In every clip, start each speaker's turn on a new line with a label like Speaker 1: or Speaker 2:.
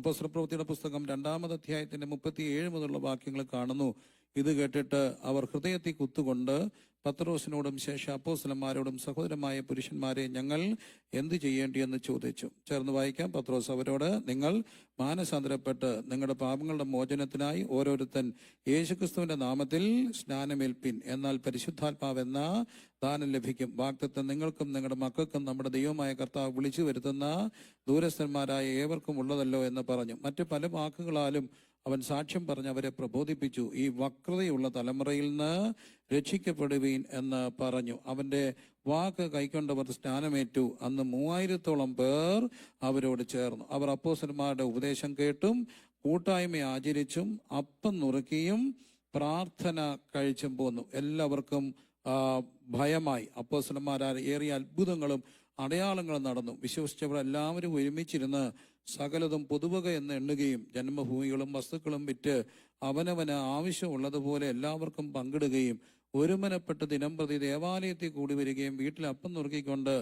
Speaker 1: അപ്പോസ്തലപ്രവൃത്തിയുടെ പുസ്തകം 2-ാം അധ്യായത്തിന്റെ 37 മുതലുള്ള വാക്യങ്ങൾ കാണുന്നു. ഇത് കേട്ടിട്ട് അവർ ഹൃദയത്തിൽ കുത്തുകൊണ്ട് പത്രോസിനോടും ശേഷം അപ്പോസ്തലന്മാരോടും, സഹോദരമായ പുരുഷന്മാരെ, ഞങ്ങൾ എന്ത് ചെയ്യേണ്ടിയെന്ന് ചോദിച്ചു. ചേർന്ന് വായിക്കാം. പത്രോസ് അവരോട്, നിങ്ങൾ മാനസാന്തരപ്പെട്ട് നിങ്ങളുടെ പാപങ്ങളുടെ മോചനത്തിനായി ഓരോരുത്തൻ യേശുക്രിസ്തുവിന്റെ നാമത്തിൽ സ്നാനമേൽപ്പിൻ, എന്നാൽ പരിശുദ്ധാത്മാവെന്ന ദാനം ലഭിക്കും. വാഗ്ദത്തം നിങ്ങൾക്കും നിങ്ങളുടെ മക്കൾക്കും നമ്മുടെ ദൈവമായ കർത്താവ് വിളിച്ചു വരുത്തുന്ന ദൂരസ്ഥന്മാരായ ഏവർക്കും ഉള്ളതല്ലോ എന്ന് പറഞ്ഞു. മറ്റു പല വാക്കുകളാലും അവൻ സാക്ഷ്യം പറഞ്ഞ് അവരെ പ്രബോധിപ്പിച്ചു. ഈ വക്രതയുള്ള തലമുറയിൽ നിന്ന് രക്ഷിക്കപ്പെടുവീൻ എന്ന് പറഞ്ഞു. അവന്റെ വാക്ക് കൈക്കൊണ്ടവർ സ്നാനമേറ്റു. അന്ന് 3000-ഓളം പേർ അവരോട് ചേർന്നു. അവർ അപ്പോസ്തലന്മാരുടെ ഉപദേശം കേട്ടും കൂട്ടായ്മ ആചരിച്ചും അപ്പം നുറുക്കിയും പ്രാർത്ഥന കഴിച്ചും പോന്നു. എല്ലാവർക്കും ഭയമായി. അപ്പോസ്തലന്മാരാൽ ഏറിയ അത്ഭുതങ്ങളും അടയാളങ്ങളും നടന്നു. വിശ്വസിച്ചവർ എല്ലാവരും ഒരുമിച്ചിരുന്ന് സകലതും പൊതുവക എന്ന് എണ്ണുകയും ജന്മഭൂമികളും വസ്തുക്കളും വിറ്റ് അവനവന് ആവശ്യമുള്ളതുപോലെ എല്ലാവർക്കും പങ്കിടുകയും ഒരുമനപ്പെട്ട് ദിനംപ്രതി ദേവാലയത്തിൽ കൂടി വരികയും വീട്ടിൽ അപ്പം നുറുക്കിക്കൊണ്ട്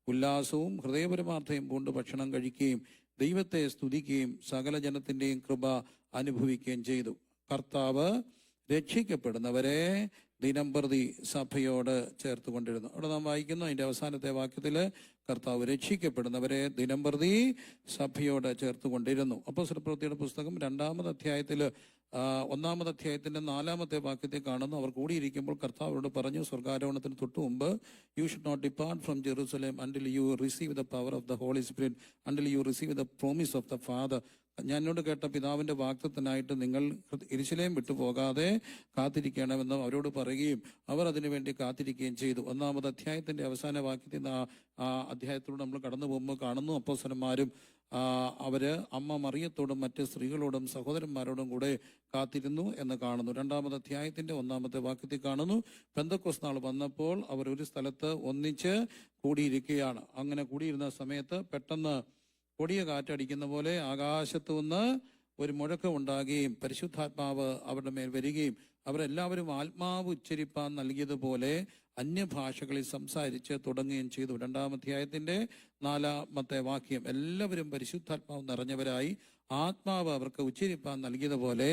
Speaker 1: ഉല്ലാസവും ഹൃദയപരമാർത്ഥയും കൊണ്ട് ഭക്ഷണം കഴിക്കുകയും ദൈവത്തെ സ്തുതിക്കുകയും സകല ജനത്തിന്റെയും കൃപ അനുഭവിക്കുകയും ചെയ്തു. കർത്താവ് രക്ഷിക്കപ്പെടുന്നവരെ ദിനംപ്രതി സഭയോട് ചേർത്തുകൊണ്ടിരുന്നു. അവിടെ നാം വായിക്കുന്നു, അതിന്റെ അവസാനത്തെ വാക്യത്തില് കർത്താവ് രക്ഷിക്കപ്പെടുന്നവരെ ദിനംപ്രതി സഭയോട് ചേർത്തുകൊണ്ടിരുന്നു. അപ്പോസ്തലപ്രവൃത്തിയുടെ പുസ്തകം 2-ാം അധ്യായത്തില് 1-ാം അധ്യായത്തിന്റെ 4-ാമത്തെ വാക്യത്തിൽ കാണുന്നു. അവർ കൂടിയിരിക്കുമ്പോൾ കർത്താവരോട് പറഞ്ഞു, സ്വർഗാരോഹണത്തിന് തൊട്ടു മുമ്പ്, you should not depart from Jerusalem until you receive the power of the Holy Spirit until you receive the promise of the Father. ഞാനോട് കേട്ട പിതാവിന്റെ വാഗ്ദത്തത്തിനായിട്ട് നിങ്ങൾ യെരൂശലേം വിട്ടുപോകാതെ കാത്തിരിക്കണമെന്ന് അവരോട് പറയുകയും അവർ അതിനുവേണ്ടി കാത്തിരിക്കുകയും ചെയ്തു. 1-ാം അധ്യായത്തിന്റെ അവസാന വാക്യത്തിൽ ആ അധ്യായത്തിലൂടെ നമ്മൾ കടന്നു പോകുമ്പോൾ കാണുന്നു, അപ്പോസ്തലന്മാരും അവര് അമ്മ മറിയത്തോടും മറ്റ് സ്ത്രീകളോടും സഹോദരന്മാരോടും കൂടെ കാത്തിരുന്നു എന്ന് കാണുന്നു. 2-ാം അധ്യായത്തിന്റെ 1-ാമത്തെ വാക്യത്തിൽ കാണുന്നു, പെന്തക്കോസ്ത് നാൾ വന്നപ്പോൾ അവർ ഒരു സ്ഥലത്ത് ഒന്നിച്ച് കൂടിയിരിക്കുകയാണ്. അങ്ങനെ കൂടിയിരുന്ന സമയത്ത് പെട്ടെന്ന് കൊടിയ കാറ്റടിക്കുന്ന പോലെ ആകാശത്തു നിന്ന് ഒരു മുഴക്കം ഉണ്ടാകുകയും പരിശുദ്ധാത്മാവ് അവരുടെ മേൽ വരികയും അവരെല്ലാവരും ആത്മാവ് ഉച്ചരിപ്പാൻ നൽകിയതുപോലെ അന്യഭാഷകളിൽ സംസാരിച്ച് തുടങ്ങുകയും ചെയ്തു. 2-ാം അധ്യായത്തിന്റെ 4-ാമത്തെ വാക്യം, എല്ലാവരും പരിശുദ്ധാത്മാവ് നിറഞ്ഞവരായി ആത്മാവ് അവർക്ക് ഉച്ചരിപ്പാൻ നൽകിയതുപോലെ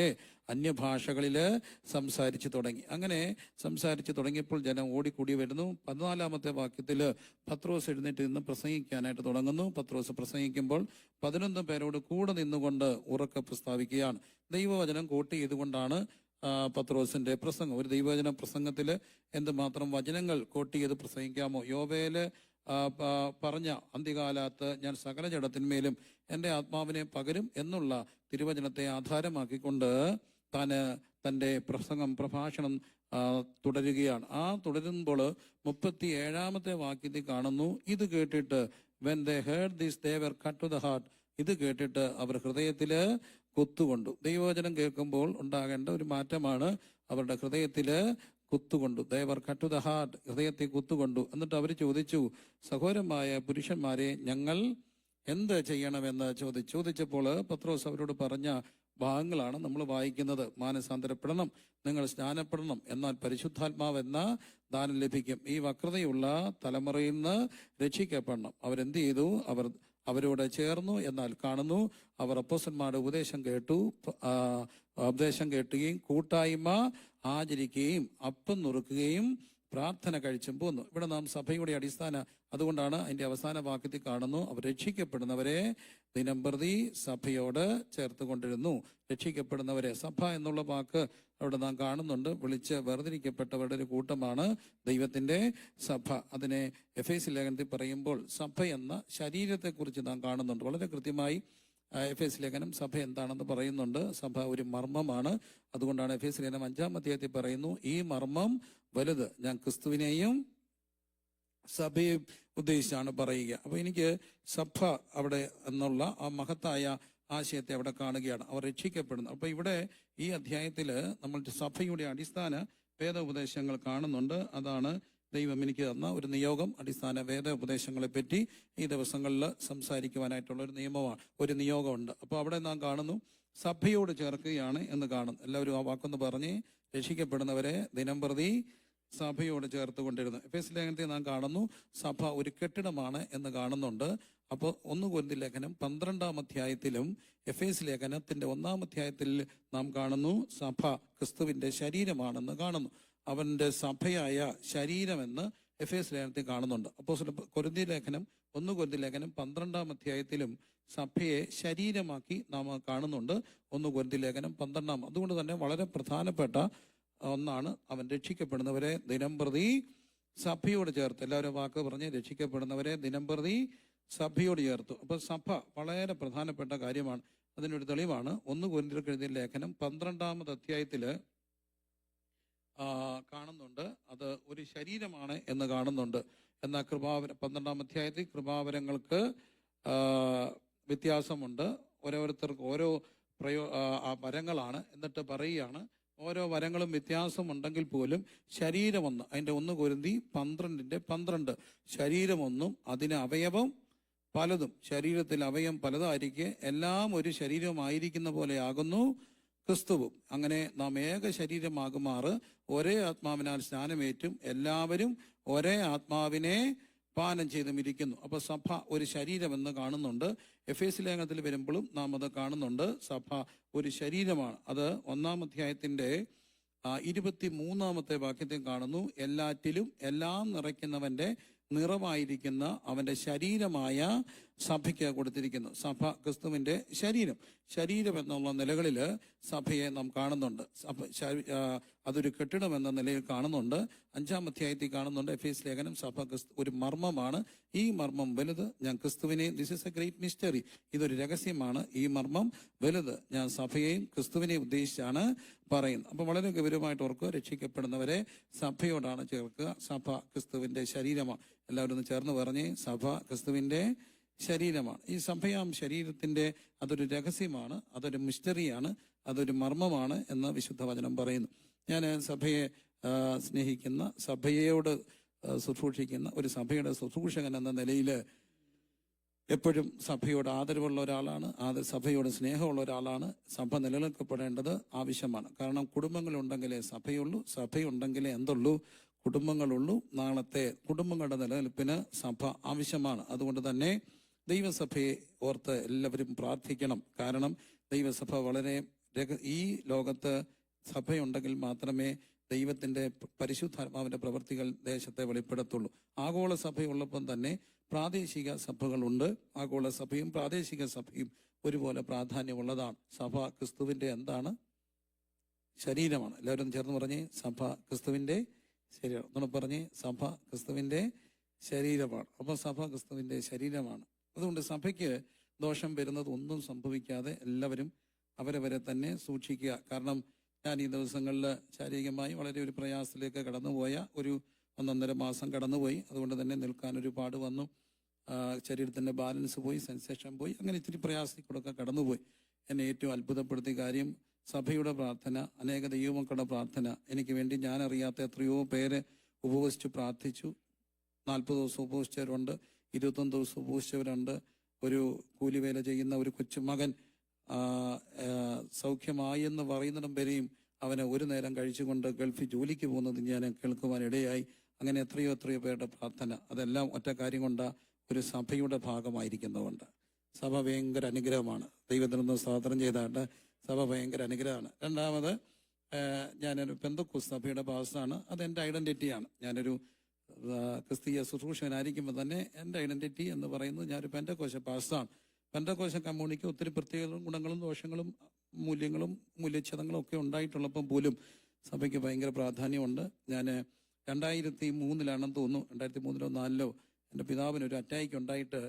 Speaker 1: അന്യഭാഷകളില് സംസാരിച്ചു തുടങ്ങി. അങ്ങനെ സംസാരിച്ചു തുടങ്ങിയപ്പോൾ ജനം ഓടിക്കൂടി വരുന്നു. 14-ാമത്തെ വാക്യത്തില് പത്രോസ് എഴുന്നേറ്റ് നിന്ന് പ്രസംഗിക്കാനായിട്ട് തുടങ്ങുന്നു. പത്രോസ് പ്രസംഗിക്കുമ്പോൾ 11 പേരോട് കൂടെ നിന്നുകൊണ്ട് ഉറക്കെ പ്രസ്താവിക്കുകയാണ്. ദൈവവചനം കോട്ട് ചെയ്തുകൊണ്ടാണ് പത്രോസിന്റെ പ്രസംഗം. ഒരു ദൈവവചന പ്രസംഗത്തില് എന്തുമാത്രം വചനങ്ങൾ കോട്ട് ചെയ്ത് പ്രസംഗിക്കാമോ? യോവേല് പറഞ്ഞ അന്ത്യകാലത്ത് ഞാൻ സകല ജഡത്തിന്മേലും എൻ്റെ ആത്മാവിനെ പകരും എന്നുള്ള തിരുവചനത്തെ ആധാരമാക്കിക്കൊണ്ട് തന്റെ പ്രഭാഷണം തുടരുകയാണ്. തുടരുമ്പോൾ 37-ാമത്തെ വാക്യത്തിൽ കാണുന്നു, ഇത് കേട്ടിട്ട് when they heard this they were cut to the heart. ഇത് കേട്ടിട്ട് അവർ ഹൃദയത്തില് കുത്തുകൊണ്ടു. ദൈവവചനം കേൾക്കുമ്പോൾ ഉണ്ടാകേണ്ട ഒരു മാറ്റമാണ്. അവരുടെ ഹൃദയത്തില് കുത്തുകൊണ്ടു. they were cut to the heart, ഹൃദയത്തിൽ കുത്തുകൊണ്ടു. എന്നിട്ട് അവർ ചോദിച്ചു, സഹോദരമായ പുരുഷന്മാരെ, ഞങ്ങൾ എന്ത് ചെയ്യണമെന്ന് ചോദിച്ചപ്പോൾ പത്രോസ് അവരോട് പറഞ്ഞ ഭാഗങ്ങളാണ് നമ്മൾ വായിക്കുന്നത്. മാനസാന്തരപ്പെടണം, നിങ്ങൾ സ്നാനപ്പെടണം, എന്നാൽ പരിശുദ്ധാത്മാവെന്ന ദാനം ലഭിക്കും. ഈ വക്രതയുള്ള തലമുറയിൽ നിന്ന് രക്ഷിക്കപ്പെടണം. അവരെന്ത് ചെയ്തു? അവരോട് ചേർന്നു. എന്നാൽ കാണുന്നു, അവർ അപ്പോസ്തലന്മാരുടെ ഉപദേശം കേട്ടുകയും കൂട്ടായ്മ ആചരിക്കുകയും അപ്പം നുറുക്കുകയും പ്രാർത്ഥന കഴിച്ചും പോന്നു. ഇവിടെ നാം സഭയുടെ അതുകൊണ്ടാണ് അതിന്റെ അവസാന വാക്യത്തിൽ കാണുന്നു, അവർ രക്ഷിക്കപ്പെടുന്നവരെ ദിനംപ്രതി സഭയോട് ചേർത്തുകൊണ്ടിരുന്നു. രക്ഷിക്കപ്പെടുന്നവരെ, സഭ എന്നുള്ള വാക്ക് അവിടെ നാം കാണുന്നുണ്ട്. വിളിച്ച് വേർതിരിക്കപ്പെട്ടവരുടെ ഒരു കൂട്ടമാണ് ദൈവത്തിന്റെ സഭ. അതിനെ എഫേസ്യ ലേഖനത്തിൽ പറയുമ്പോൾ സഭ എന്ന ശരീരത്തെക്കുറിച്ച് നാം കാണുന്നുണ്ട്. വളരെ കൃത്യമായി എഫേസ്യ ലേഖനം സഭ എന്താണെന്ന് പറയുന്നുണ്ട്. സഭ ഒരു മർമ്മമാണ്. അതുകൊണ്ടാണ് എഫേസ്യ ലേഖനം 5-ാം അധ്യായത്തിൽ പറയുന്നു, ഈ മർമ്മം വലുത്, ഞാൻ ക്രിസ്തുവിനെയും സഭയെ ഉദ്ദേശിച്ചാണ് പറയുക. അപ്പൊ എനിക്ക് സഭ അവിടെ എന്നുള്ള ആ മഹത്തായ ആശയത്തെ അവിടെ കാണുകയാണ്. അവർ രക്ഷിക്കപ്പെടുന്നു. അപ്പൊ ഇവിടെ ഈ അധ്യായത്തില് നമ്മൾ സഭയുടെ അടിസ്ഥാന വേദ ഉപദേശങ്ങൾ കാണുന്നുണ്ട്. അതാണ് ദൈവം എനിക്ക് തന്ന ഒരു നിയോഗം. അടിസ്ഥാന വേദ ഉപദേശങ്ങളെ പറ്റി ഈ ദിവസങ്ങളിൽ സംസാരിക്കുവാനായിട്ടുള്ള ഒരു നിയോഗമുണ്ട്. അപ്പോൾ അവിടെ നാം കാണുന്നു, സഭയോട് ചേർക്കുകയാണ് എന്ന് കാണുന്നു. എല്ലാവരും ആ വാക്കൊന്ന് പറഞ്ഞ്, രക്ഷിക്കപ്പെടുന്നവരെ ദിനംപ്രതി സഭയോട് ചേർത്ത് കൊണ്ടിരുന്നു. എഫേസ്യ ലേഖനത്തിൽ നാം കാണുന്നു സഭ ഒരു കെട്ടിടമാണ് എന്ന് കാണുന്നുണ്ട്. അപ്പോൾ 1 കൊരിന്ത്യർ ലേഖനം 12-ാം അധ്യായത്തിലും എഫേസ്യ ലേഖനത്തിന്റെ 1-ാം അധ്യായത്തിൽ നാം കാണുന്നു സഭ ക്രിസ്തുവിന്റെ ശരീരമാണെന്ന് കാണുന്നു. അവന്റെ സഭയായ ശരീരമെന്ന് എഫേസ്യ ലേഖനത്തിൽ കാണുന്നുണ്ട്. അപ്പോൾ 1 കൊരിന്ത്യർ ലേഖനം 12-ാം അധ്യായത്തിലും സഭയെ ശരീരമാക്കി നാം കാണുന്നുണ്ട്. 1 കൊരിന്ത്യർ ലേഖനം 12. അതുകൊണ്ട് തന്നെ വളരെ പ്രധാനപ്പെട്ട ഒന്നാണ് അവൻ രക്ഷിക്കപ്പെടുന്നവരെ ദിനംപ്രതി സഭയോട് ചേർത്ത്. എല്ലാവരും വാക്ക് പറഞ്ഞ് രക്ഷിക്കപ്പെടുന്നവരെ ദിനംപ്രതി സഭയോട് ചേർത്തു. അപ്പൊ സഭ വളരെ പ്രധാനപ്പെട്ട കാര്യമാണ്. അതിനൊരു തെളിവാണ് 1 കൊരിന്ത്യർക്ക് എഴുതിയ ലേഖനം 12-ാമത് അധ്യായത്തില് കാണുന്നുണ്ട് അത് ഒരു ശരീരമാണ് എന്ന് കാണുന്നുണ്ട്. എന്നാൽ 12-ാം അധ്യായത്തിൽ കൃപാവരങ്ങൾക്ക് വ്യത്യാസമുണ്ട്. ഓരോരുത്തർക്ക് ഓരോ വരങ്ങളാണ്. എന്നിട്ട് പറയുകയാണ് ഓരോ വരങ്ങളും വ്യത്യാസമുണ്ടെങ്കിൽ പോലും ശരീരമൊന്ന്. അതിൻ്റെ 1 കൊരിന്ത്യർ 12:12 ശരീരമൊന്നും അതിന് അവയവം പലതും. ശരീരത്തിൽ അവയവം പലതായിരിക്കെ എല്ലാം ഒരു ശരീരമായിരിക്കുന്ന പോലെ ആകുന്നു ക്രിസ്തുവും. അങ്ങനെ നാം ഏക ശരീരമാകുമാറ് ഒരേ ആത്മാവിനാൽ സ്നാനമേറ്റും എല്ലാവരും ഒരേ ആത്മാവിനെ പാനം ചെയ്തും ഇരിക്കുന്നു. അപ്പൊ സഭ ഒരു ശരീരമെന്ന് കാണുന്നുണ്ട്. എഫേസ്യ ലേഖനത്തിൽ വരുമ്പോഴും നാം അത് കാണുന്നുണ്ട്. സഭ ഒരു ശരീരമാണ്. അത് 1-ാം അധ്യായത്തിന്റെ 23-ാമത്തെ വാക്യത്തിൽ കാണുന്നു. എല്ലാറ്റിലും എല്ലാം നിറയ്ക്കുന്നവന്റെ നിറമായിരിക്കുന്ന അവന്റെ ശരീരമായ സഭയ്ക്ക് കൊടുത്തിരിക്കുന്നു. സഭ ക്രിസ്തുവിന്റെ ശരീരം എന്നുള്ള നിലകളിൽ സഭയെ നാം കാണുന്നുണ്ട്. അതൊരു കെട്ടിടം എന്ന നിലയിൽ കാണുന്നുണ്ട്. 5-ാം അധ്യായത്തിൽ കാണുന്നുണ്ട് എഫേസ്യ ലേഖനം സഭ ഒരു മർമ്മമാണ്. ഈ മർമ്മം വലുത്. ഞാൻ ക്രിസ്തുവിനെ, this is A great mystery, ഇതൊരു രഹസ്യമാണ്. ഈ മർമ്മം വലുത്. ഞാൻ സഭയെയും ക്രിസ്തുവിനെയും ഉദ്ദേശിച്ചാണ് പറയുന്നത്. അപ്പൊ വളരെ ഗൗരവമായിട്ട് ഓർക്കുക, രക്ഷിക്കപ്പെടുന്നവരെ സഭയോടാണ് ചേർക്കുക. സഭ ക്രിസ്തുവിന്റെ ശരീരമാണ്. എല്ലാവരും ഒന്ന് ചേർന്ന് പറഞ്ഞേ, സഭ ക്രിസ്തുവിന്റെ ശരീരമാണ്. ഈ സഭയാം ശരീരത്തിന്റെ അതൊരു രഹസ്യമാണ്, അതൊരു മിസ്റ്ററിയാണ്, അതൊരു മർമ്മമാണ് എന്ന് വിശുദ്ധ വചനം പറയുന്നു. ഞാൻ സഭയെ സ്നേഹിക്കുന്ന, സഭയോട് ശുശ്രൂഷിക്കുന്ന ഒരു സഭയുടെ ശുശ്രൂഷകൻ എന്ന നിലയിൽ എപ്പോഴും സഭയോട് ആദരവുള്ള ഒരാളാണ്, സഭയോട് സ്നേഹമുള്ള ഒരാളാണ്. സഭ നിലനിൽക്കപ്പെടേണ്ടത് ആവശ്യമാണ്. കാരണം കുടുംബങ്ങളുണ്ടെങ്കിലേ സഭയുള്ളൂ, സഭയുണ്ടെങ്കിലേ എന്തുള്ളൂ, കുടുംബങ്ങളുള്ളൂ. നാളത്തെ കുടുംബങ്ങളുടെ നിലനിൽപ്പിന് സഭ ആവശ്യമാണ്. അതുകൊണ്ട് തന്നെ ദൈവസഭയെ ഓർത്ത് എല്ലാവരും പ്രാർത്ഥിക്കണം. കാരണം ദൈവസഭ വളരെ ഈ ലോകത്ത് സഭയുണ്ടെങ്കിൽ മാത്രമേ ദൈവത്തിന്റെ പരിശുദ്ധാത്മാവിന്റെ പ്രവൃത്തികൾ ദേശത്തെ വെളിപ്പെടുത്തുള്ളൂ. ആഗോള സഭയുള്ളപ്പം തന്നെ പ്രാദേശിക സഭകളുണ്ട്. ആഗോള സഭയും പ്രാദേശിക സഭയും ഒരുപോലെ പ്രാധാന്യമുള്ളതാണ്. സഭ ക്രിസ്തുവിന്റെ എന്താണ്? ശരീരമാണ്. എല്ലാവരും ചേർന്ന് പറഞ്ഞേ, സഭ ക്രിസ്തുവിന്റെ ശരീരം. നമ്മൾ പറഞ്ഞേ, സഭ ക്രിസ്തുവിന്റെ ശരീരമാണ്. അപ്പൊ സഭ ക്രിസ്തുവിന്റെ ശരീരമാണ്. അതുകൊണ്ട് സഭയ്ക്ക് ദോഷം വരുന്നത് ഒന്നും സംഭവിക്കാതെ എല്ലാവരും അവരവരെ തന്നെ സൂക്ഷിക്കുക. കാരണം ഞാൻ ഈ ദിവസങ്ങളിൽ ശാരീരികമായി വളരെ ഒരു പ്രയാസത്തിലേക്ക് കടന്നുപോയ ഒരു 1.5 മാസം കടന്നുപോയി. അതുകൊണ്ട് തന്നെ നിൽക്കാൻ ഒരുപാട് വന്നു. ശരീരത്തിന്റെ ബാലൻസ് പോയി, സെൻസേഷൻ പോയി, അങ്ങനെ ഇത്തിരി പ്രയാസത്തിലൂടെ കടന്നുപോയി. എന്നെ ഏറ്റവും അത്ഭുതപ്പെടുത്തിയ കാര്യം സഭയുടെ പ്രാർത്ഥന, അനേക ദൈവമക്കളുടെ പ്രാർത്ഥന. എനിക്ക് വേണ്ടി ഞാൻ അറിയാത്ത എത്രയോ പേര് ഉപവസിച്ചു പ്രാർത്ഥിച്ചു. 40 ദിവസം ഉപവസിച്ചവരുണ്ട്, 21 ദിവസം ഉപവസിച്ചവരുണ്ട്. ഒരു കൂലിവേല ചെയ്യുന്ന ഒരു കൊച്ചുമകൻ സൗഖ്യമായി എന്ന് പറയുന്നിടം വരെയും അവനെ ഒരു നേരം കഴിച്ചുകൊണ്ട് ഗൾഫിൽ ജോലിക്ക് പോകുന്നത് ഞാൻ കേൾക്കുവാൻ ഇടയായി. അങ്ങനെ എത്രയോ പേരുടെ പ്രാർത്ഥന. അതെല്ലാം ഒറ്റ കാര്യം കൊണ്ട്, ഒരു സഭയുടെ ഭാഗമായിരിക്കുന്നതുകൊണ്ട്. സഭ ഭയങ്കര അനുഗ്രഹമാണ്. ദൈവത്തിനൊന്ന് സ്തോത്രം ചെയ്താണ്ട് സഭ ഭയങ്കര അനുഗ്രഹമാണ്. രണ്ടാമത്, ഞാനൊരു പെന്തക്കോസ്ത് സഭയുടെ പാസ്റ്ററാണ്. അതെൻ്റെ ഐഡന്റിറ്റിയാണ്. ഞാനൊരു ക്രിസ്തീയ ശുശ്രൂഷകനായിരിക്കുമ്പോൾ തന്നെ എൻ്റെ ഐഡന്റിറ്റി എന്ന് പറയുന്നത് ഞാനൊരു പെന്തക്കോസ്ത് പാസ്റ്ററാണ്. പെന്തക്കോസ്ത് കമ്മ്യൂണിക്ക് ഒത്തിരി പ്രത്യേക ഗുണങ്ങളും ദോഷങ്ങളും മൂല്യങ്ങളും മൂല്യച്ഛേദങ്ങളും ഒക്കെ ഉണ്ടായിട്ടുള്ളപ്പം പോലും സഭയ്ക്ക് ഭയങ്കര പ്രാധാന്യമുണ്ട്. ഞാൻ 2003 തോന്നുന്നു, 2003 4 എൻ്റെ പിതാവിന് ഒരു അറ്റാക്ക് ഉണ്ടായിട്ട്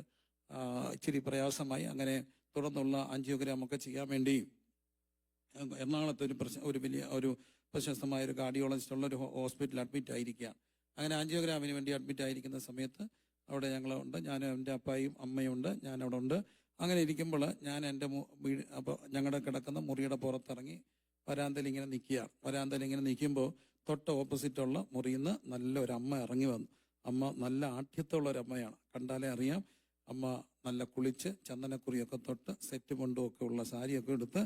Speaker 1: ഇച്ചിരി പ്രയാസമായി. അങ്ങനെ തുടർന്നുള്ള ആൻജിയോഗ്രാം ഒക്കെ ചെയ്യാൻ വേണ്ടി എറണാകുളത്ത് ഒരു വലിയ ഒരു പ്രശസ്തമായ ഒരു കാർഡിയോളജിസ്റ്റ് ഉള്ള ഒരു ഹോസ്പിറ്റലിൽ അഡ്മിറ്റ് ആയിരിക്കുകയാണ്. അങ്ങനെ ആൻജിയോഗ്രാമിന് വേണ്ടി അഡ്മിറ്റ് ആയിരിക്കുന്ന സമയത്ത് അവിടെ ഞങ്ങളുണ്ട്. ഞാൻ എൻ്റെ അപ്പായും അമ്മയുണ്ട്, ഞാൻ അവിടെ ഉണ്ട്. അങ്ങനെ ഇരിക്കുമ്പോൾ ഞാൻ എൻ്റെ അപ്പോൾ ഞങ്ങളുടെ കിടക്കുന്ന മുറിയുടെ പുറത്തിറങ്ങി വരാന്തയിൽ ഇങ്ങനെ നിൽക്കുകയാണ്. വരാന്തയിൽ ഇങ്ങനെ നിൽക്കുമ്പോൾ തൊട്ട് ഓപ്പോസിറ്റുള്ള മുറിയിൽ നിന്ന് നല്ലൊരമ്മ ഇറങ്ങി വന്നു. അമ്മ നല്ല ആഠ്യത്തുള്ള ഒരമ്മയാണ്, കണ്ടാലേ അറിയാം. അമ്മ നല്ല കുളിച്ച് ചന്ദനക്കുറിയൊക്കെ തൊട്ട് സെറ്റ് മുണ്ടും ഒക്കെ ഉള്ള സാരിയൊക്കെ എടുത്ത്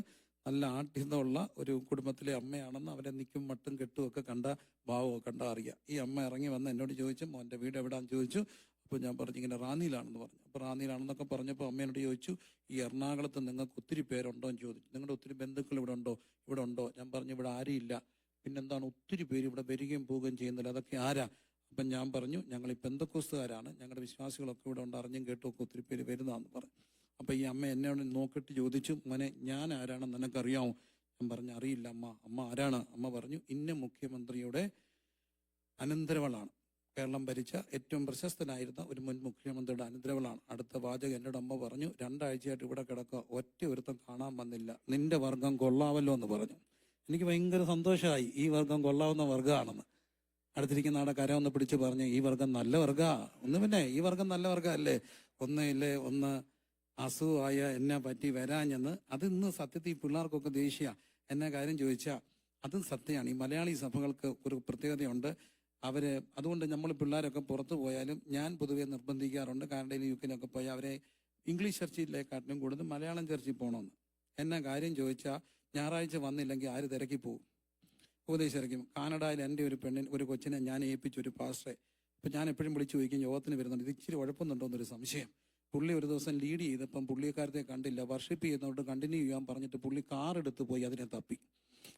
Speaker 1: നല്ല ആഠ്യതമുള്ള ഒരു കുടുംബത്തിലെ അമ്മയാണെന്ന് അവരെ നിൽക്കും മട്ടും കെട്ടും ഒക്കെ കണ്ട ഭാവമൊക്കെ കണ്ടാൽ അറിയാം. ഈ അമ്മ ഇറങ്ങി വന്ന് എന്നോട് ചോദിച്ചു, മോൻ്റെ വീട് എവിടെയാണെന്ന് ചോദിച്ചു. അപ്പോൾ ഞാൻ പറഞ്ഞു ഇങ്ങനെ റാന്നിയിലാണെന്ന് പറഞ്ഞു. അപ്പോൾ റാന്നിയിലാണെന്നൊക്കെ പറഞ്ഞപ്പോൾ അമ്മയോട് ചോദിച്ചു, ഈ എറണാകുളത്ത് നിങ്ങൾക്ക് ഒത്തിരി പേരുണ്ടോ എന്ന് ചോദിച്ചു. നിങ്ങളുടെ ഒത്തിരി ബന്ധുക്കൾ ഇവിടെ ഉണ്ടോ? ഇവിടെ ഉണ്ടോ? ഞാൻ പറഞ്ഞു ഇവിടെ ആരുമില്ല. പിന്നെന്താണ് ഒത്തിരി പേര് ഇവിടെ വരികയും പോവുകയും ചെയ്യുന്നില്ല, അതൊക്കെ ആരാ? അപ്പം ഞാൻ പറഞ്ഞു ഞങ്ങൾ ഈ പെന്തക്കോസ്തുകാരാണ്, ഞങ്ങളുടെ വിശ്വാസികളൊക്കെ ഇവിടെ ഉണ്ട്, അറിഞ്ഞും കേട്ടും ഒക്കെ ഒത്തിരി പേര് വരുന്നതാന്ന് പറഞ്ഞു. അപ്പം ഈ അമ്മ എന്നോട് നോക്കിയിട്ട് ചോദിച്ചു, മോനെ ഞാൻ ആരാണെന്ന് നിനക്കറിയാമോ? ഞാൻ പറഞ്ഞു അറിയില്ല അമ്മ. അമ്മ ആരാണ്? അമ്മ പറഞ്ഞു ഇന്ന മുഖ്യമന്ത്രിയുടെ അനന്തരവളാണ്, കേരളം ഭരിച്ച ഏറ്റവും പ്രശസ്തനായിരുന്ന ഒരു മുൻ മുഖ്യമന്ത്രിയുടെ അനന്തരവളാണ്. അടുത്ത വാചകം എന്നോട് അമ്മ പറഞ്ഞു, 2 ആഴ്ചയായിട്ട് ഇവിടെ കിടക്കുക, ഒറ്റ ഒരുത്തം കാണാൻ വന്നില്ല, നിന്റെ വർഗം കൊള്ളാവല്ലോ എന്ന് പറഞ്ഞു. എനിക്ക് ഭയങ്കര സന്തോഷമായി, ഈ വർഗം കൊള്ളാവുന്ന വർഗമാണെന്ന്. അടുത്തിരിക്കുന്ന ആടെ കരമൊന്ന് പിടിച്ച് പറഞ്ഞു, ഈ വർഗം നല്ല വർഗമാണ്. ഒന്ന് പിന്നെ ഈ വർഗം നല്ല വർഗമല്ലേ? ഒന്ന് അസുഖമായ എന്നെ പറ്റി വരാഞ്ഞെന്ന്. അത് ഇന്ന് സത്യത്തിൽ പിള്ളേർക്കൊക്കെ ദേഷ്യ. എന്നെ കാര്യം ചോദിച്ചാൽ അതും സത്യമാണ്. ഈ മലയാളി സഭകൾക്ക് ഒരു പ്രത്യേകതയുണ്ട്. അതുകൊണ്ട് നമ്മൾ പിള്ളേരൊക്കെ പുറത്തു പോയാലും ഞാൻ പൊതുവെ നിർബന്ധിക്കാറുണ്ട്, കാനഡയിലും യുകെയിലൊക്കെ പോയി അവരെ ഇംഗ്ലീഷ് ചർച്ചിലേക്കാട്ടിലും കൂടുതൽ മലയാളം ചർച്ചിൽ പോകണമെന്ന്. എന്നെ കാര്യം ചോദിച്ചാൽ ഞായറാഴ്ച വന്നില്ലെങ്കിൽ ആര് തിരക്കി പോകും? ഉപദേശിക്കും. കാനഡയിൽ എൻ്റെ ഒരു കൊച്ചിനെ ഞാൻ ഏൽപ്പിച്ചു, ഒരു പാസ്റ്ററെ. ഇപ്പം ഞാൻ എപ്പോഴും വിളിച്ചു ചോദിക്കും, യോഗത്തിന് വരുന്നുണ്ട്, ഇത് ഇച്ചിരി ഉഴപ്പുന്നുണ്ടോ എന്നൊരു സംശയം. പുള്ളി ഒരു ദിവസം ലീഡ് ചെയ്തപ്പം പുള്ളിക്കാരത്തെ കണ്ടില്ല, വർഷിപ്പ് ചെയ്യുന്നതുകൊണ്ട് കണ്ടിന്യൂ ചെയ്യാൻ പറഞ്ഞിട്ട് പുള്ളി കാർ എടുത്ത് പോയി അതിനെ തപ്പി.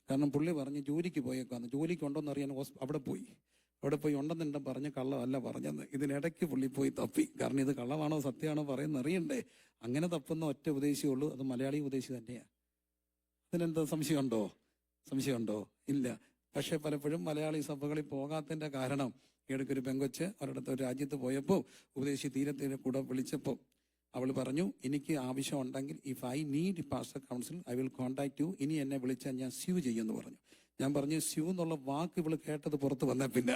Speaker 1: കാരണം പുള്ളി പറഞ്ഞ് ജോലിക്ക് പോയേക്കാന്ന്. ജോലിക്ക് ഉണ്ടോന്ന് അറിയാൻ അവിടെ പോയി ഉണ്ടെന്നുണ്ടെന്ന് പറഞ്ഞ് കള്ളമല്ല പറഞ്ഞെന്ന്. ഇതിനിടയ്ക്ക് പുള്ളി പോയി തപ്പി. കാരണം ഇത് കള്ളമാണോ സത്യമാണോ പറയുന്ന അറിയണ്ടേ. അങ്ങനെ തപ്പുന്ന ഒറ്റ ഉപദേശിയേ ഉള്ളൂ, അത് മലയാളി ഉപദേശി തന്നെയാണ്. അതിനെന്താ സംശയമുണ്ടോ? ഇല്ല. പക്ഷെ പലപ്പോഴും മലയാളി സഭകളിൽ പോകാത്തതിന്റെ കാരണം, ഇടയ്ക്കൊരു പെങ്കൊച്ച് ഒരിടത്ത് ഒരു രാജ്യത്ത് പോയപ്പോൾ ഉപദേശി തീരെ കൂടെ വിളിച്ചപ്പോൾ അവൾ പറഞ്ഞു, എനിക്ക് ആവശ്യം ഉണ്ടെങ്കിൽ if I need pastor council I will contact you. ഇനി എന്നെ വിളിച്ചാൽ ഞാൻ സ്യൂ ചെയ്യുമെന്ന് പറഞ്ഞു. ഞാൻ പറഞ്ഞു സ്യൂ എന്നുള്ള വാക്ക് ഇവള് കേട്ടത് പുറത്ത് വന്നാൽ പിന്നെ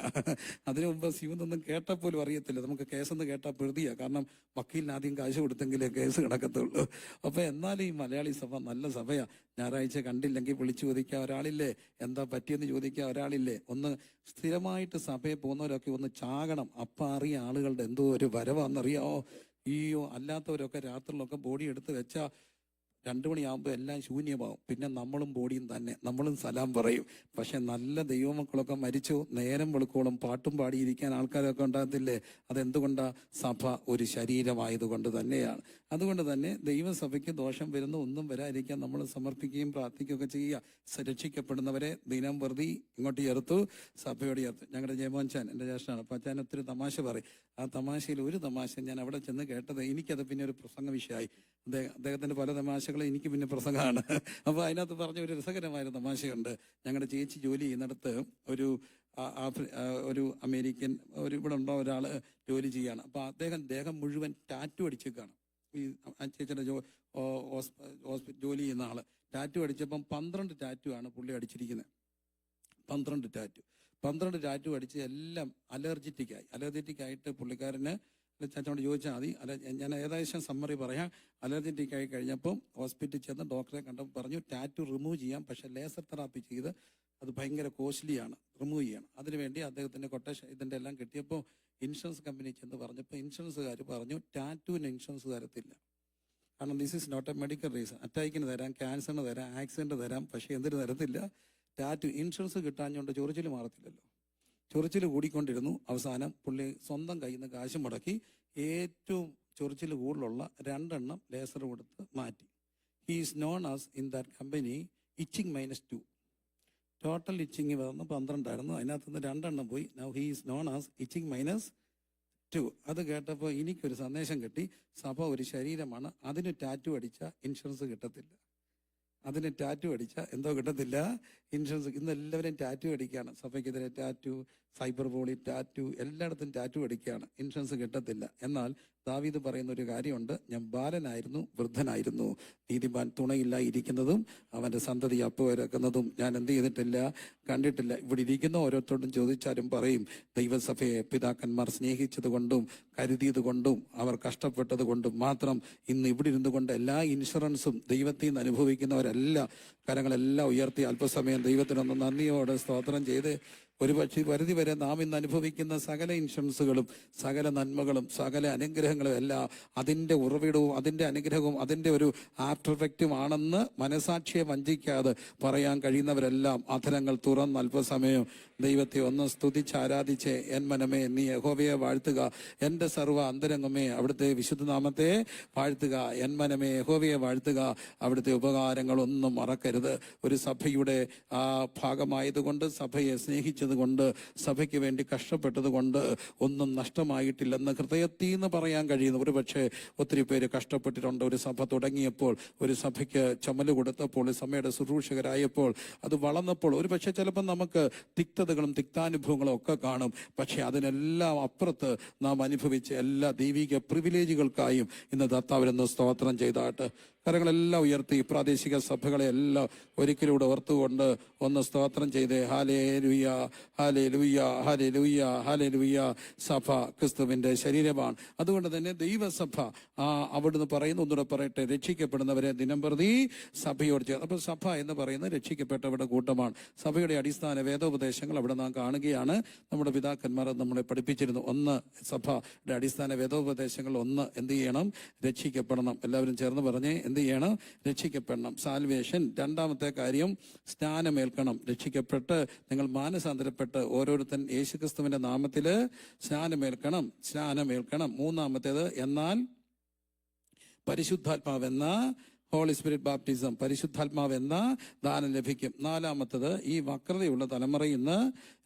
Speaker 1: അതിനു മുമ്പ് സ്യൂ എന്നൊന്നും കേട്ടപ്പോലും അറിയത്തില്ല. നമുക്ക് കേസെന്ന് കേട്ടാൽ പെറുതിയാ. കാരണം വക്കീലിന് ആദ്യം കാശ് കൊടുത്തെങ്കിലേ കേസ് കിടക്കത്തുള്ളൂ. അപ്പൊ എന്നാലും ഈ മലയാളി സഭ നല്ല സഭയാ. ഞായറാഴ്ച കണ്ടില്ലെങ്കിൽ വിളിച്ചു ചോദിക്കാൻ ഒരാളില്ലേ, എന്താ പറ്റിയെന്ന് ചോദിക്കാൻ ഒരാളില്ലേ. ഒന്ന് സ്ഥിരമായിട്ട് സഭയിൽ പോകുന്നവരൊക്കെ ഒന്ന് ചാകണം. അപ്പം അറിയ ആളുകളുടെ എന്തോ ഒരു വരവാന്നറിയാമോ. അല്ലാത്തവരൊക്കെ രാത്രിയിലൊക്കെ ബോഡി എടുത്ത് വെച്ചാൽ 2 മണിയാകുമ്പോൾ എല്ലാം ശൂന്യമാവും. പിന്നെ നമ്മളും ബോഡിയും തന്നെ, നമ്മളും സലാം പറയും. പക്ഷെ നല്ല ദൈവമക്കളൊക്കെ മരിച്ചു നേരം വെളുക്കോളം പാട്ടും പാടിയിരിക്കാൻ ആൾക്കാരൊക്കെ ഉണ്ടാകത്തില്ലേ? അതെന്തുകൊണ്ടാ? സഭ ഒരു ശരീരമായതുകൊണ്ട് തന്നെയാണ്. അതുകൊണ്ട് തന്നെ ദൈവസഭയ്ക്ക് ദോഷം വരുന്ന ഒന്നും വരാതിരിക്കാൻ നമ്മൾ സമർപ്പിക്കുകയും പ്രാർത്ഥിക്കുകയൊക്കെ ചെയ്യുക. രക്ഷിക്കപ്പെടുന്നവരെ ദിനം പ്രതി ഇങ്ങോട്ട് ചേർത്തു, സഭയോട് ചേർത്തു. ഞങ്ങളുടെ ജയമോൻചാൻ എൻ്റെ ജ്യേഷ്ഠനാണ്. അപ്പം അച്ഛൻ ഒത്തിരി തമാശ പറയും. ആ തമാശയിൽ ഒരു തമാശ ഞാൻ അവിടെ ചെന്ന് കേട്ടത്, എനിക്കത് പിന്നെ ഒരു പ്രസംഗ വിഷയമായി. അദ്ദേഹത്തിന്റെ പല തമാശകളും എനിക്ക് പിന്നെ പ്രസംഗമാണ്. അപ്പോൾ അതിനകത്ത് പറഞ്ഞ ഒരു രസകരമായ തമാശയുണ്ട്. ഞങ്ങളുടെ ചേച്ചി ജോലി ചെയ്യുന്നിടത്ത് ഒരു അമേരിക്കൻ ഇവിടെ ഉണ്ടോ ഒരാള് ജോലി ചെയ്യാണ്. അപ്പൊ ദേഹം മുഴുവൻ ടാറ്റു അടിച്ചേക്കാണ്. ഈ ചേച്ചിയുടെ ജോലി ചെയ്യുന്ന ആള് ടാറ്റു അടിച്ചപ്പം 12 ടാറ്റു ആണ് പുള്ളി അടിച്ചിരിക്കുന്നത്. 12 ടാറ്റു അടിച്ച് എല്ലാം അലർജിറ്റിക് ആയിട്ട് പുള്ളിക്കാരന് ചാച്ചോട് ചോദിച്ചാൽ മതി. ഞാൻ ഏകദേശം സമ്മറി പറയാം. അലർജിറ്റിക് ആയി കഴിഞ്ഞപ്പോൾ ഹോസ്പിറ്റലിൽ ചെന്ന് ഡോക്ടറെ കണ്ടപ്പോൾ പറഞ്ഞു ടാറ്റു റിമൂവ് ചെയ്യാം, പക്ഷെ ലേസർ തെറാപ്പി ചെയ്ത് അത് ഭയങ്കര കോസ്റ്റ്ലിയാണ്, റിമൂവ് ചെയ്യണം. അതിനുവേണ്ടി അദ്ദേഹത്തിന്റെ കൊട്ടേഷൻ ഇതിന്റെ എല്ലാം കിട്ടിയപ്പോൾ ഇൻഷുറൻസ് കമ്പനി ചെന്ന് പറഞ്ഞപ്പോൾ ഇൻഷുറൻസുകാർ പറഞ്ഞു ടാറ്റുവിന് ഇൻഷുറൻസ് തരത്തില്ല. കാരണം this is not a medical reason. അറ്റാക്കിന് തരാം, ക്യാൻസറിന് തരാം, ആക്സിഡന്റ് തരാം, പക്ഷെ എന്തിനു തരത്തില്ല? ടാറ്റു. ഇൻഷുറൻസ് കിട്ടാഞ്ഞുകൊണ്ട് ചൊറിച്ചിൽ മാറത്തില്ലല്ലോ. ചൊറിച്ചിൽ കൂടിക്കൊണ്ടിരുന്നു. അവസാനം പുള്ളി സ്വന്തം കയ്യിൽ നിന്ന് കാശ് മുടക്കി ഏറ്റവും ചൊറിച്ചിൽ കൂടുതലുള്ള 2 എണ്ണം ലേസർ കൊടുത്ത് മാറ്റി. He is known as in that company itching -2. Total itching വന്ന് 12 ആയിരുന്നു. അതിനകത്തുനിന്ന് 2 എണ്ണം പോയി. Now he is known as itching -2. അത് കേട്ടപ്പോൾ എനിക്കൊരു സന്ദേശം കിട്ടി. സഭ ഒരു ശരീരമാണ്. അതിന് ടാറ്റു അടിച്ച ഇൻഷുറൻസ് കിട്ടത്തില്ല. അതിന് ടാറ്റു അടിച്ചാൽ എന്തോ കിട്ടത്തില്ല, ഇൻഷുറൻസ്. ഇന്ന് എല്ലാവരും ടാറ്റു അടിക്കുകയാണ്. സഭയ്ക്കെതിരെ ടാറ്റു, സൈബർ ബോളി ടാറ്റു, എല്ലായിടത്തും ടാറ്റു അടിക്കുകയാണ്. ഇൻഷുറൻസ് കിട്ടത്തില്ല. എന്നാൽ ദാവീദ് പറയുന്ന ഒരു കാര്യമുണ്ട്, ഞാൻ ബാലനായിരുന്നു, വൃദ്ധനായിരുന്നു, നീതിമാൻ തുണയില്ല ഇരിക്കുന്നതും അവന്റെ സന്തതി അപ്പുവരക്കുന്നതും ഞാൻ എന്ത് ചെയ്തിട്ടില്ല, കണ്ടിട്ടില്ല. ഇവിടെ ഇരിക്കുന്ന ഓരോരുത്തരോടും ചോദിച്ചാലും പറയും, ദൈവസഭയെ പിതാക്കന്മാർ സ്നേഹിച്ചത് കൊണ്ടും കരുതിയത് കൊണ്ടും അവർ കഷ്ടപ്പെട്ടത് കൊണ്ടും മാത്രം ഇന്ന് ഇവിടെ ഇരുന്നു കൊണ്ട് എല്ലാ ഇൻഷുറൻസും ദൈവത്തിൽ നിന്ന് അനുഭവിക്കുന്നവരെല്ലാം കരങ്ങളെല്ലാം ഉയർത്തി അല്പസമയം ദൈവത്തിനൊന്ന് നന്ദിയോടെ സ്തോത്രം ചെയ്ത് ഒരു പക്ഷേ പരിധി വരെ നാം ഇന്ന് അനുഭവിക്കുന്ന സകല ഇൻഷുറൻസുകളും സകല നന്മകളും സകല അനുഗ്രഹങ്ങളും എല്ലാം അതിൻ്റെ ഉറവിടവും അതിൻ്റെ അനുഗ്രഹവും അതിൻ്റെ ഒരു ആഫ്റ്റർ എഫക്റ്റും ആണെന്ന് മനസാക്ഷിയെ വഞ്ചിക്കാതെ പറയാൻ കഴിയുന്നവരെല്ലാം അധരങ്ങൾ തുറന്ന് അല്പസമയം ദൈവത്തെ ഒന്ന് സ്തുതിച്ച് ആരാധിച്ച് എൻ മനമേ നീ യഹോവയെ വാഴ്ത്തുക, എൻ്റെ സർവ്വ അന്തരംഗമേ അവിടുത്തെ വിശുദ്ധനാമത്തെ വാഴ്ത്തുക, എൻ മനമേ യഹോവയെ വാഴ്ത്തുക, അവിടുത്തെ ഉപകാരങ്ങളൊന്നും മറക്കരുത്. ഒരു സഭയുടെ ഭാഗമായതുകൊണ്ട്, സഭയെ സ്നേഹിച്ചത് കൊണ്ട്, സഭയ്ക്ക് വേണ്ടി കഷ്ടപ്പെട്ടത് കൊണ്ട് ഒന്നും നഷ്ടമായിട്ടില്ലെന്ന് ഹൃദയത്തിൽ നിന്ന് പറയാൻ കഴിയുന്നു. ഒരു പക്ഷേ ഒത്തിരി പേര് കഷ്ടപ്പെട്ടിട്ടുണ്ട്. ഒരു സഭ തുടങ്ങിയപ്പോൾ, ഒരു സഭയ്ക്ക് ചുമല് കൊടുത്തപ്പോൾ, സഭയുടെ ശുശ്രൂഷകരായപ്പോൾ, അത് വളർന്നപ്പോൾ ഒരു പക്ഷേ ചിലപ്പോൾ നമുക്ക് തിക്തതകളും തിക്താനുഭവങ്ങളും ഒക്കെ കാണും. പക്ഷെ അതിനെല്ലാം അപ്പുറത്ത് നാം അനുഭവിച്ച എല്ലാ ദൈവിക പ്രിവിലേജുകൾക്കായും ഇന്ന് കർത്താവിനെ സ്തോത്രം ചെയ്താട്ട് കരങ്ങളെല്ലാം ഉയർത്തി പ്രാദേശിക സഭകളെ എല്ലാം ഒരിക്കലൂടെ ഓർത്തുകൊണ്ട് ഒന്ന് സ്തോത്രം ചെയ്തേ. Hallelujah, hallelujah, hallelujah, hallelujah. സഭ ക്രിസ്തുവിന്റെ ശരീരമാണ്. അതുകൊണ്ട് തന്നെ ദൈവസഭ അവിടുന്ന് പറയുന്നു, ഒന്നുകൂടെ പറയട്ടെ, രക്ഷിക്കപ്പെടുന്നവരെ ദിനംപ്രതി സഭയോട് ചേർന്ന്. അപ്പോൾ സഭ എന്ന് പറയുന്നത് രക്ഷിക്കപ്പെട്ടവരുടെ കൂട്ടമാണ്. സഭയുടെ അടിസ്ഥാന വേദോപദേശങ്ങൾ അവിടെ നാം കാണുകയാണ്. നമ്മുടെ പിതാക്കന്മാർ നമ്മളെ പഠിപ്പിച്ചിരുന്നു. ഒന്ന്, സഭയുടെ അടിസ്ഥാന വേദോപദേശങ്ങൾ ഒന്ന്, എന്ത് ചെയ്യണം? രക്ഷിക്കപ്പെടണം. എല്ലാവരും ചേർന്ന് പറഞ്ഞേ, എന്ത് ചെയ്യണം? രക്ഷിക്കപ്പെടണം. സാൽവേഷൻ. രണ്ടാമത്തെ കാര്യം, സ്നാനമേൽക്കണം. രക്ഷിക്കപ്പെട്ട് നിങ്ങൾ മാനസാന്തരപ്പെട്ട് ഓരോരുത്തൻ യേശുക്രിസ്തുവിന്റെ നാമത്തില് സ്നാനമേൽക്കണം. മൂന്നാമത്തേത്, എന്നാൽ പരിശുദ്ധാത്മാവെന്ന ഹോളി സ്പിരിറ്റ് ബാപ്റ്റിസം, പരിശുദ്ധാത്മാവെന്ന ദാനം ലഭിക്കും. നാലാമത്തത്, ഈ വക്രതയുള്ള തലമുറയിൽ നിന്ന്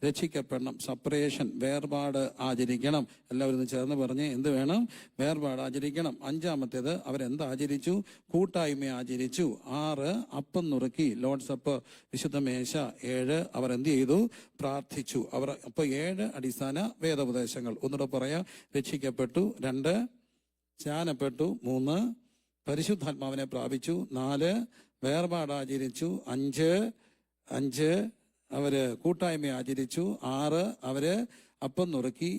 Speaker 1: രക്ഷിക്കപ്പെടണം. സെപ്പറേഷൻ, വേർപാട് ആചരിക്കണം. എല്ലാവരും ചേർന്ന് പറഞ്ഞ് എന്ത് വേണം? വേർപാട് ആചരിക്കണം. അഞ്ചാമത്തേത്, അവരെന്ത് ആചരിച്ചു? കൂട്ടായ്മ ആചരിച്ചു. 6, അപ്പം നുറുക്കി, ലോർഡ്സ് സപ്പർ, വിശുദ്ധ മേശ. 7, അവർ എന്ത് ചെയ്തു? പ്രാർത്ഥിച്ചു. അവർ അപ്പോൾ 7 അടിസ്ഥാന വേദോപദേശങ്ങൾ. ഒന്നുകൂടെ പറയാം. രക്ഷിക്കപ്പെട്ടു. 2, സ്നാനപ്പെട്ടു. 3, പരിശുദ്ധാത്മാവിനെ പ്രാപിച്ചു. 4, വേർപാടാചരിച്ചു. 5 അവര് കൂട്ടായ്മ ആചരിച്ചു. 6 അവര് അപ്പം നുറുക്കി.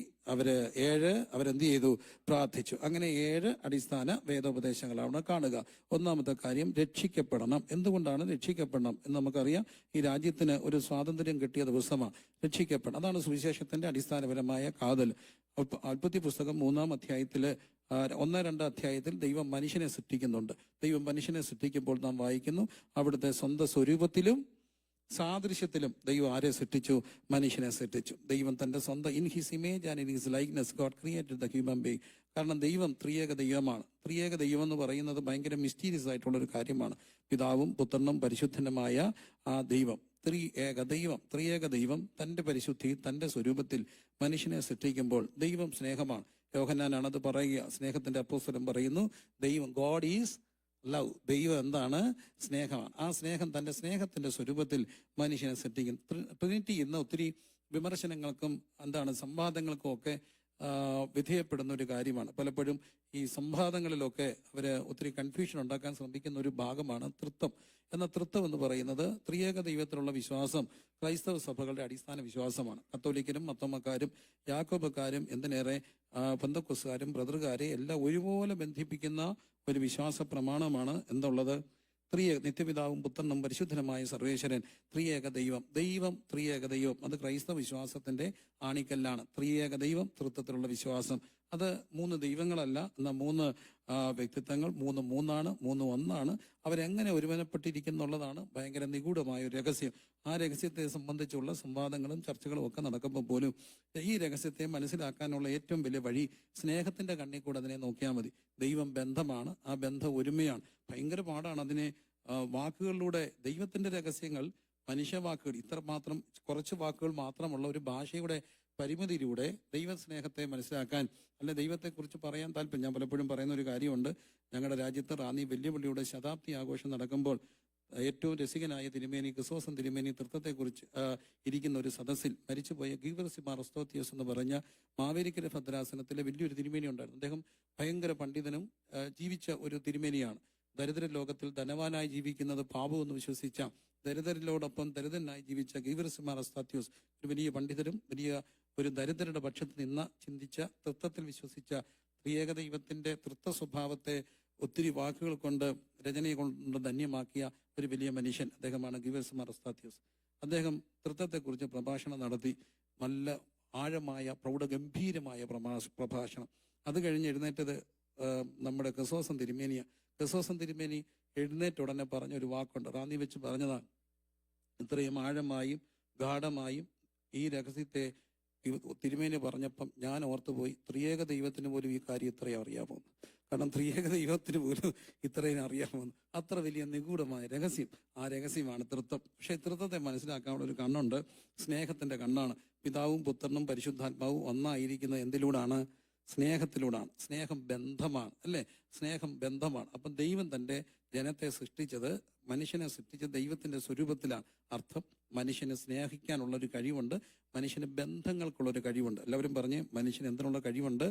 Speaker 1: 7 അവരെന്ത് ചെയ്തു? പ്രാർത്ഥിച്ചു. അങ്ങനെ 7 അടിസ്ഥാന വേദോപദേശങ്ങളാണ് കാണുക. ഒന്നാമത്തെ കാര്യം, രക്ഷിക്കപ്പെടണം. എന്തുകൊണ്ടാണ് രക്ഷിക്കപ്പെടണം എന്ന് നമുക്കറിയാം. ഈ രാജ്യത്തിന് ഒരു സ്വാതന്ത്ര്യം കിട്ടിയ ദിവസമാണ് രക്ഷിക്കപ്പെടണം. അതാണ് സുവിശേഷത്തിന്റെ അടിസ്ഥാനപരമായ കാതൽ. ഉൽപ്പത്തി പുസ്തകം 3-ാം അധ്യായത്തില് 1-2 അധ്യായത്തിൽ ദൈവം മനുഷ്യനെ സൃഷ്ടിക്കുന്നുണ്ട്. ദൈവം മനുഷ്യനെ സൃഷ്ടിക്കുമ്പോൾ നാം വായിക്കുന്നു, അവിടുത്തെ സ്വന്തം സ്വരൂപത്തിലും സാദൃശ്യത്തിലും ദൈവം ആരെ സൃഷ്ടിച്ചു? മനുഷ്യനെ സൃഷ്ടിച്ചു. ദൈവം തന്റെ സ്വന്തം, in his image and in his likeness God created the human being. കാരണം ദൈവം ത്രിയേക ദൈവമാണ്. ത്രിയേക ദൈവം എന്ന് പറയുന്നത് ഭയങ്കര മിസ്റ്റീരിയസ് ആയിട്ടുള്ള ഒരു കാര്യമാണ്. പിതാവും പുത്രനും പരിശുദ്ധനുമായ ആ ദൈവം, ത്രിയേക ദൈവം തന്റെ പരിശുദ്ധി, തന്റെ സ്വരൂപത്തിൽ മനുഷ്യനെ സൃഷ്ടിക്കുമ്പോൾ ദൈവം സ്നേഹമാണ്. യോഹന്നാനാണ് അത് പറയുക. സ്നേഹത്തിന്റെ അപ്പോസ്തലൻ പറയുന്നു, ദൈവം, ഗോഡ് ഈസ് ലവ്. ദൈവം എന്താണ്? സ്നേഹമാണ്. ആ സ്നേഹം തന്റെ സ്നേഹത്തിന്റെ സ്വരൂപത്തിൽ മനുഷ്യനെ സൃഷ്ടിക്കും. ട്രിനിറ്റി ഇന്ന് ഒത്തിരി വിമർശനങ്ങൾക്കും സംവാദങ്ങൾക്കും ഒക്കെ വിധേയപ്പെടുന്ന ഒരു കാര്യമാണ്. പലപ്പോഴും ഈ സംവാദങ്ങളിലൊക്കെ അവര് ഒത്തിരി കൺഫ്യൂഷൻ ഉണ്ടാക്കാൻ ശ്രമിക്കുന്ന ഒരു ഭാഗമാണ് തൃത്വം. എന്ന തൃത്വം എന്ന് പറയുന്നത് ത്രിയേക ദൈവത്തിലുള്ള വിശ്വാസം ക്രൈസ്തവ സഭകളുടെ അടിസ്ഥാന വിശ്വാസമാണ്. കത്തോലിക്കരും മർത്തോമക്കാരും യാക്കോബക്കാരും എന്തിനേറെ പെന്തക്കോസ്തുകാരും ബ്രദറുകാരെ എല്ലാം ഒരുപോലെ ബന്ധിപ്പിക്കുന്ന ഒരു വിശ്വാസ പ്രമാണമാണ് എന്തുള്ളത്? നിത്യപിതാവും പുത്രനും പരിശുദ്ധനുമായ സർവേശ്വരൻ, ത്രിയേക ദൈവം. ത്രിയേക ദൈവം അത് ക്രൈസ്തവ വിശ്വാസത്തിന്റെ ആണിക്കല്ലാണ്. ത്രിയേക ദൈവം, തൃത്വത്തിലുള്ള വിശ്വാസം. അത് 3 ദൈവങ്ങളല്ല, എന്നാൽ 3 വ്യക്തിത്വങ്ങൾ. 3 ഒന്നാണ്. അവരെങ്ങനെ ഒരുവനപ്പെട്ടിരിക്കുന്നുള്ളതാണ് ഭയങ്കര നിഗൂഢമായ ഒരു രഹസ്യം. ആ രഹസ്യത്തെ സംബന്ധിച്ചുള്ള സംവാദങ്ങളും ചർച്ചകളും ഒക്കെ നടക്കുമ്പോൾ പോലും ഈ രഹസ്യത്തെ മനസ്സിലാക്കാനുള്ള ഏറ്റവും വലിയ വഴി സ്നേഹത്തിന്റെ കണ്ണിൽ കൂടെ അതിനെ നോക്കിയാൽ മതി. ദൈവം ബന്ധമാണ്, ആ ബന്ധം ഒരുമയാണ്. ഭയങ്കര പാടാണ് അതിനെ വാക്കുകളിലൂടെ. ദൈവത്തിന്റെ രഹസ്യങ്ങൾ മനുഷ്യവാക്കുകൾ, ഇത്രമാത്രം കുറച്ച് വാക്കുകൾ മാത്രമുള്ള ഒരു ഭാഷയുടെ പരിമിതിയിലൂടെ ദൈവസ്നേഹത്തെ മനസ്സിലാക്കാൻ, അല്ലെ ദൈവത്തെക്കുറിച്ച് പറയാൻ താല്പര്യം. ഞാൻ പലപ്പോഴും പറയുന്ന ഒരു കാര്യമുണ്ട്. ഞങ്ങളുടെ രാജ്യത്ത് റാന്നി വെല്ലുവിളിയുടെ ശതാബ്ദി ആഘോഷം നടക്കുമ്പോൾ ഏറ്റവും രസികനായ തിരുമേനി ക്രിസോസ്റ്റം തിരുമേനി തൃത്വത്തെക്കുറിച്ച് ഇരിക്കുന്ന ഒരു സദസ്സിൽ മരിച്ചുപോയ ഗീവർസി മാർ അസ്തോത്തിയോസ് എന്ന് പറഞ്ഞ മാവേലിക്കര ഭദ്രാസനത്തിലെ വലിയൊരു തിരുമേനി ഉണ്ടായിരുന്നു. അദ്ദേഹം ഭയങ്കര പണ്ഡിതനും ജീവിച്ച ഒരു തിരുമേനിയാണ്. ദരിദ്ര ലോകത്തിൽ ധനവാനായി ജീവിക്കുന്നത് പാപമെന്ന് വിശ്വസിച്ച, ദരിദ്രരോടൊപ്പം ദരിദ്രനായി ജീവിച്ച ഗീവർസി മാർ അസ്തോത്തിയോസ് ഒരു വലിയ പണ്ഡിതരും വലിയ ഒരു ദരിദ്രരുടെ പക്ഷത്ത് നിന്ന് ചിന്തിച്ച, തൃത്വത്തിൽ വിശ്വസിച്ച, ത്രിയേക ദൈവത്തിന്റെ തൃത്വ സ്വഭാവത്തെ ഒത്തിരി വാക്കുകൾ കൊണ്ട്, രചനയെ കൊണ്ട് ധന്യമാക്കിയ ഒരു വലിയ മനുഷ്യൻ അദ്ദേഹമാണ് ഗീവർസി മാർ അസ്തോത്തിയോസ്. അദ്ദേഹം തൃത്വത്തെക്കുറിച്ച് പ്രഭാഷണം നടത്തി. നല്ല ആഴമായ പ്രൗഢഗംഭീരമായ പ്രഭാഷണം. അത് കഴിഞ്ഞ് എഴുന്നേറ്റത് നമ്മുടെ ക്രിസോസ്റ്റം തിരുമേനിയ. ക്രിസോസ്റ്റം തിരുമേനി എഴുന്നേറ്റ ഉടനെ പറഞ്ഞൊരു വാക്കുണ്ട്, റാന്നി വെച്ച് പറഞ്ഞതാണ്. ഇത്രയും ആഴമായും ഗാഠമായും ഈ രഹസ്യത്തെ തിരുമേനി പറഞ്ഞപ്പം ഞാൻ ഓർത്തുപോയി, ത്രിയേക ദൈവത്തിന് പോലും ഈ കാര്യം ഇത്രയും അറിയാമോ? കാരണം ത്രിയേക ദൈവത്തിന് പോലും ഇത്രയും അറിയാമോ? അത്ര വലിയ നിഗൂഢമായ രഹസ്യം. ആ രഹസ്യമാണ് തൃത്വം. പക്ഷെ തൃത്വത്തെ മനസ്സിലാക്കാനുള്ള ഒരു കണ്ണുണ്ട്, സ്നേഹത്തിന്റെ കണ്ണാണ്. പിതാവും പുത്രനും പരിശുദ്ധാത്മാവും ഒന്നായിരിക്കുന്നത് എന്തിലൂടാണ്? സ്നേഹത്തിലൂടാണ്. സ്നേഹം ബന്ധമാണ്, അല്ലേ? സ്നേഹം ബന്ധമാണ്. അപ്പം ദൈവം തന്റെ ജനത്തെ സൃഷ്ടിച്ചത്, മനുഷ്യനെ സൃഷ്ടിച്ചത് ദൈവത്തിന്റെ സ്വരൂപത്തിലാണ്. അർത്ഥം, മനുഷ്യന് സ്നേഹിക്കാനുള്ള ഒരു കഴിവുണ്ട്, മനുഷ്യന് ബന്ധങ്ങൾക്കുള്ളൊരു കഴിവുണ്ട്. എല്ലാവരും പറഞ്ഞ്, മനുഷ്യന് എന്തിനുള്ള കഴിവുണ്ട്?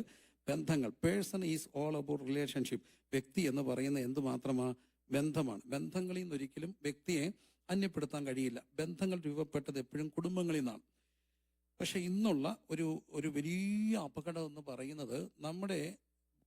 Speaker 1: ബന്ധങ്ങൾ. Person is all about relationship. വ്യക്തി എന്ന് പറയുന്നത് എന്തുമാത്രമാണ്? ബന്ധമാണ്. ബന്ധങ്ങളിൽ നിന്ന് ഒരിക്കലും വ്യക്തിയെ അന്യപ്പെടുത്താൻ കഴിയില്ല. ബന്ധങ്ങൾ രൂപപ്പെട്ടത് എപ്പോഴും കുടുംബങ്ങളിൽ നിന്നാണ്. പക്ഷെ ഇന്നുള്ള ഒരു വലിയ അപകടം എന്ന് പറയുന്നത്, നമ്മുടെ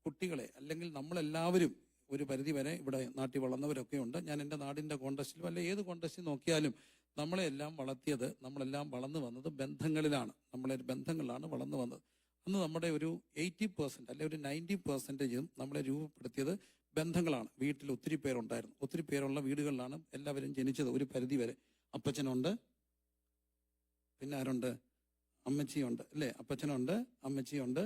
Speaker 1: കുട്ടികളെ, അല്ലെങ്കിൽ നമ്മളെല്ലാവരും ഒരു പരിധിവരെ ഇവിടെ നാട്ടിൽ വളർന്നവരൊക്കെ ഉണ്ട്. ഞാൻ എൻ്റെ നാടിൻ്റെ കോണ്ടസ്റ്റിലും അല്ല ഏത് കോണ്ടസ്റ്റിൽ നോക്കിയാലും നമ്മളെല്ലാം വളർത്തിയത്, നമ്മളെല്ലാം വളർന്നു വന്നത് ബന്ധങ്ങളിലാണ്. നമ്മളെ ബന്ധങ്ങളിലാണ് വളർന്നു വന്നത്. അന്ന് നമ്മുടെ ഒരു 80% അല്ലെ ഒരു 90% നമ്മളെ രൂപപ്പെടുത്തിയത് ബന്ധങ്ങളാണ്. വീട്ടിൽ ഒത്തിരി പേരുണ്ടായിരുന്നു. ഒത്തിരി പേരുള്ള വീടുകളിലാണ് എല്ലാവരും ജനിച്ചത് ഒരു പരിധിവരെ. അപ്പച്ചനുണ്ട്, പിന്നെ ആരുണ്ട്? അമ്മച്ചിയുണ്ട്, അല്ലേ? അപ്പച്ചനുണ്ട്, അമ്മച്ചിയുണ്ട്,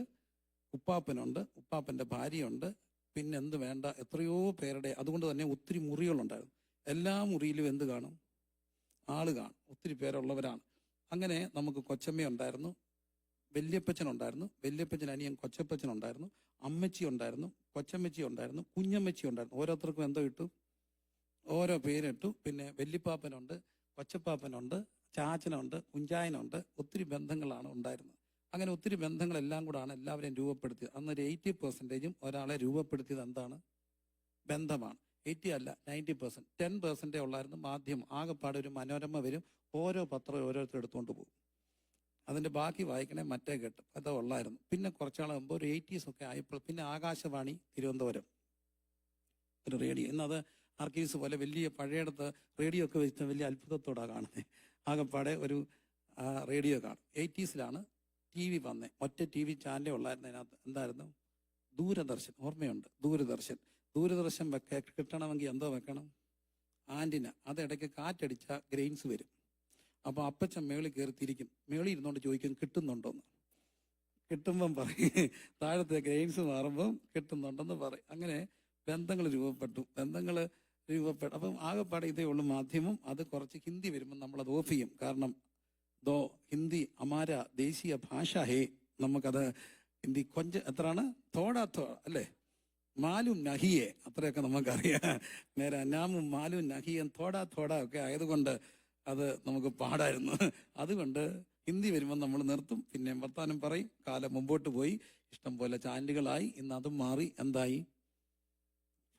Speaker 1: ഉപ്പാപ്പനുണ്ട്, ഉപ്പാപ്പൻ്റെ ഭാര്യയുണ്ട്, പിന്നെ എന്ത് വേണ്ട, എത്രയോ പേരുടെ. അതുകൊണ്ട് തന്നെ ഒത്തിരി മുറികളുണ്ടായിരുന്നു. എല്ലാ മുറിയിലും എന്ത് കാണും? ആള് കാണും. ഒത്തിരി പേരുള്ളവരാണ്. അങ്ങനെ നമുക്ക് കൊച്ചമ്മയുണ്ടായിരുന്നു, വല്യപ്പച്ചനുണ്ടായിരുന്നു, വല്യപ്പച്ചൻ അനിയൻ കൊച്ചപ്പച്ചനുണ്ടായിരുന്നു, അമ്മച്ചി ഉണ്ടായിരുന്നു, കൊച്ചമ്മച്ചി ഉണ്ടായിരുന്നു, കുഞ്ഞമ്മച്ചി ഉണ്ടായിരുന്നു. ഓരോരുത്തർക്കും എന്തോ ഇട്ടു? ഓരോ പേരിട്ടു. പിന്നെ വല്യപ്പാപ്പനുണ്ട്, കൊച്ചപ്പാപ്പനുണ്ട്, ചാച്ചനുണ്ട്, കുഞ്ചായനുണ്ട്. ഒത്തിരി ബന്ധങ്ങളാണ് ഉണ്ടായിരുന്നത്. അങ്ങനെ ഒത്തിരി ബന്ധങ്ങളെല്ലാം കൂടാണ് എല്ലാവരെയും രൂപപ്പെടുത്തിയത്. അന്നൊരു 80% ഒരാളെ രൂപപ്പെടുത്തിയത് എന്താണ്? ബന്ധമാണ്. 80 അല്ല, 90%. 10% ഉള്ളായിരുന്നു മാധ്യമം. ആകെപ്പാടെ ഒരു മനോരമ വരും, ഓരോ പത്രം ഓരോരുത്തർ എടുത്തുകൊണ്ട് പോകും. അതിൻ്റെ ബാക്കി വായിക്കണേ മറ്റേ കേട്ടും. അത് ഉള്ളായിരുന്നു. പിന്നെ കുറച്ചാളാകുമ്പോൾ ഒരു 80s ഒക്കെ ആയപ്പോൾ പിന്നെ ആകാശവാണി തിരുവനന്തപുരം ഒരു റേഡിയോ. ഇന്നത് ആർക്കീവ്സ് പോലെ വലിയ പഴയടത്ത് റേഡിയോ ഒക്കെ വെച്ചിട്ട് വലിയ അത്ഭുതത്തോടാണ് കാണുന്നത്. ആകെപ്പാടെ ഒരു റേഡിയോ കാണും. 80s TV വന്നേ. ഒറ്റ TV ചാനലേ ഉള്ളായിരുന്നു. അതിനകത്ത് എന്തായിരുന്നു? ദൂരദർശൻ. ഓർമ്മയുണ്ട്? ദൂരദർശൻ കിട്ടണമെങ്കിൽ എന്തോ വെക്കണം? ആന്റിന. അതിടയ്ക്ക് കാറ്റടിച്ച ഗ്രെയിൻസ് വരും. അപ്പോൾ അപ്പച്ചൻ മേളിൽ കയറിത്തിരിക്കും. മേളിൽ ഇരുന്നോണ്ട് ചോദിക്കും കിട്ടുന്നുണ്ടോന്ന്. കിട്ടുമ്പം പറയും, താഴത്തെ ഗ്രെയിൻസ് മാറുമ്പം കിട്ടുന്നുണ്ടെന്ന് പറയും. അങ്ങനെ ബന്ധങ്ങൾ രൂപപ്പെട്ടു. അപ്പം ആകെപ്പാടെ ഇതേ ഉള്ളൂ മാധ്യമം. അത് കുറച്ച് ഹിന്ദി വരുമ്പോൾ നമ്മളത് ഓഫ് ചെയ്യും. കാരണം ഹിന്ദി അമാര ദേശീയ ഭാഷ ഹേ. നമുക്കത് ഹിന്ദി എത്രയാണ്? തോടാ അല്ലേ? മാലും നഹിയെ, അത്രയൊക്കെ നമുക്കറിയാം. നേരെ നാമും മാലും നഹിയും തോടാ ഒക്കെ ആയതുകൊണ്ട് അത് നമുക്ക് പാടായിരുന്നു. അതുകൊണ്ട് ഹിന്ദി വരുമ്പോൾ നമ്മൾ നിർത്തും, പിന്നെ വർത്താനം പറയും. കാലം മുമ്പോട്ട് പോയി, ഇഷ്ടം പോലെ ചാനലുകളായി. ഇന്ന് അതും മാറി. എന്തായി?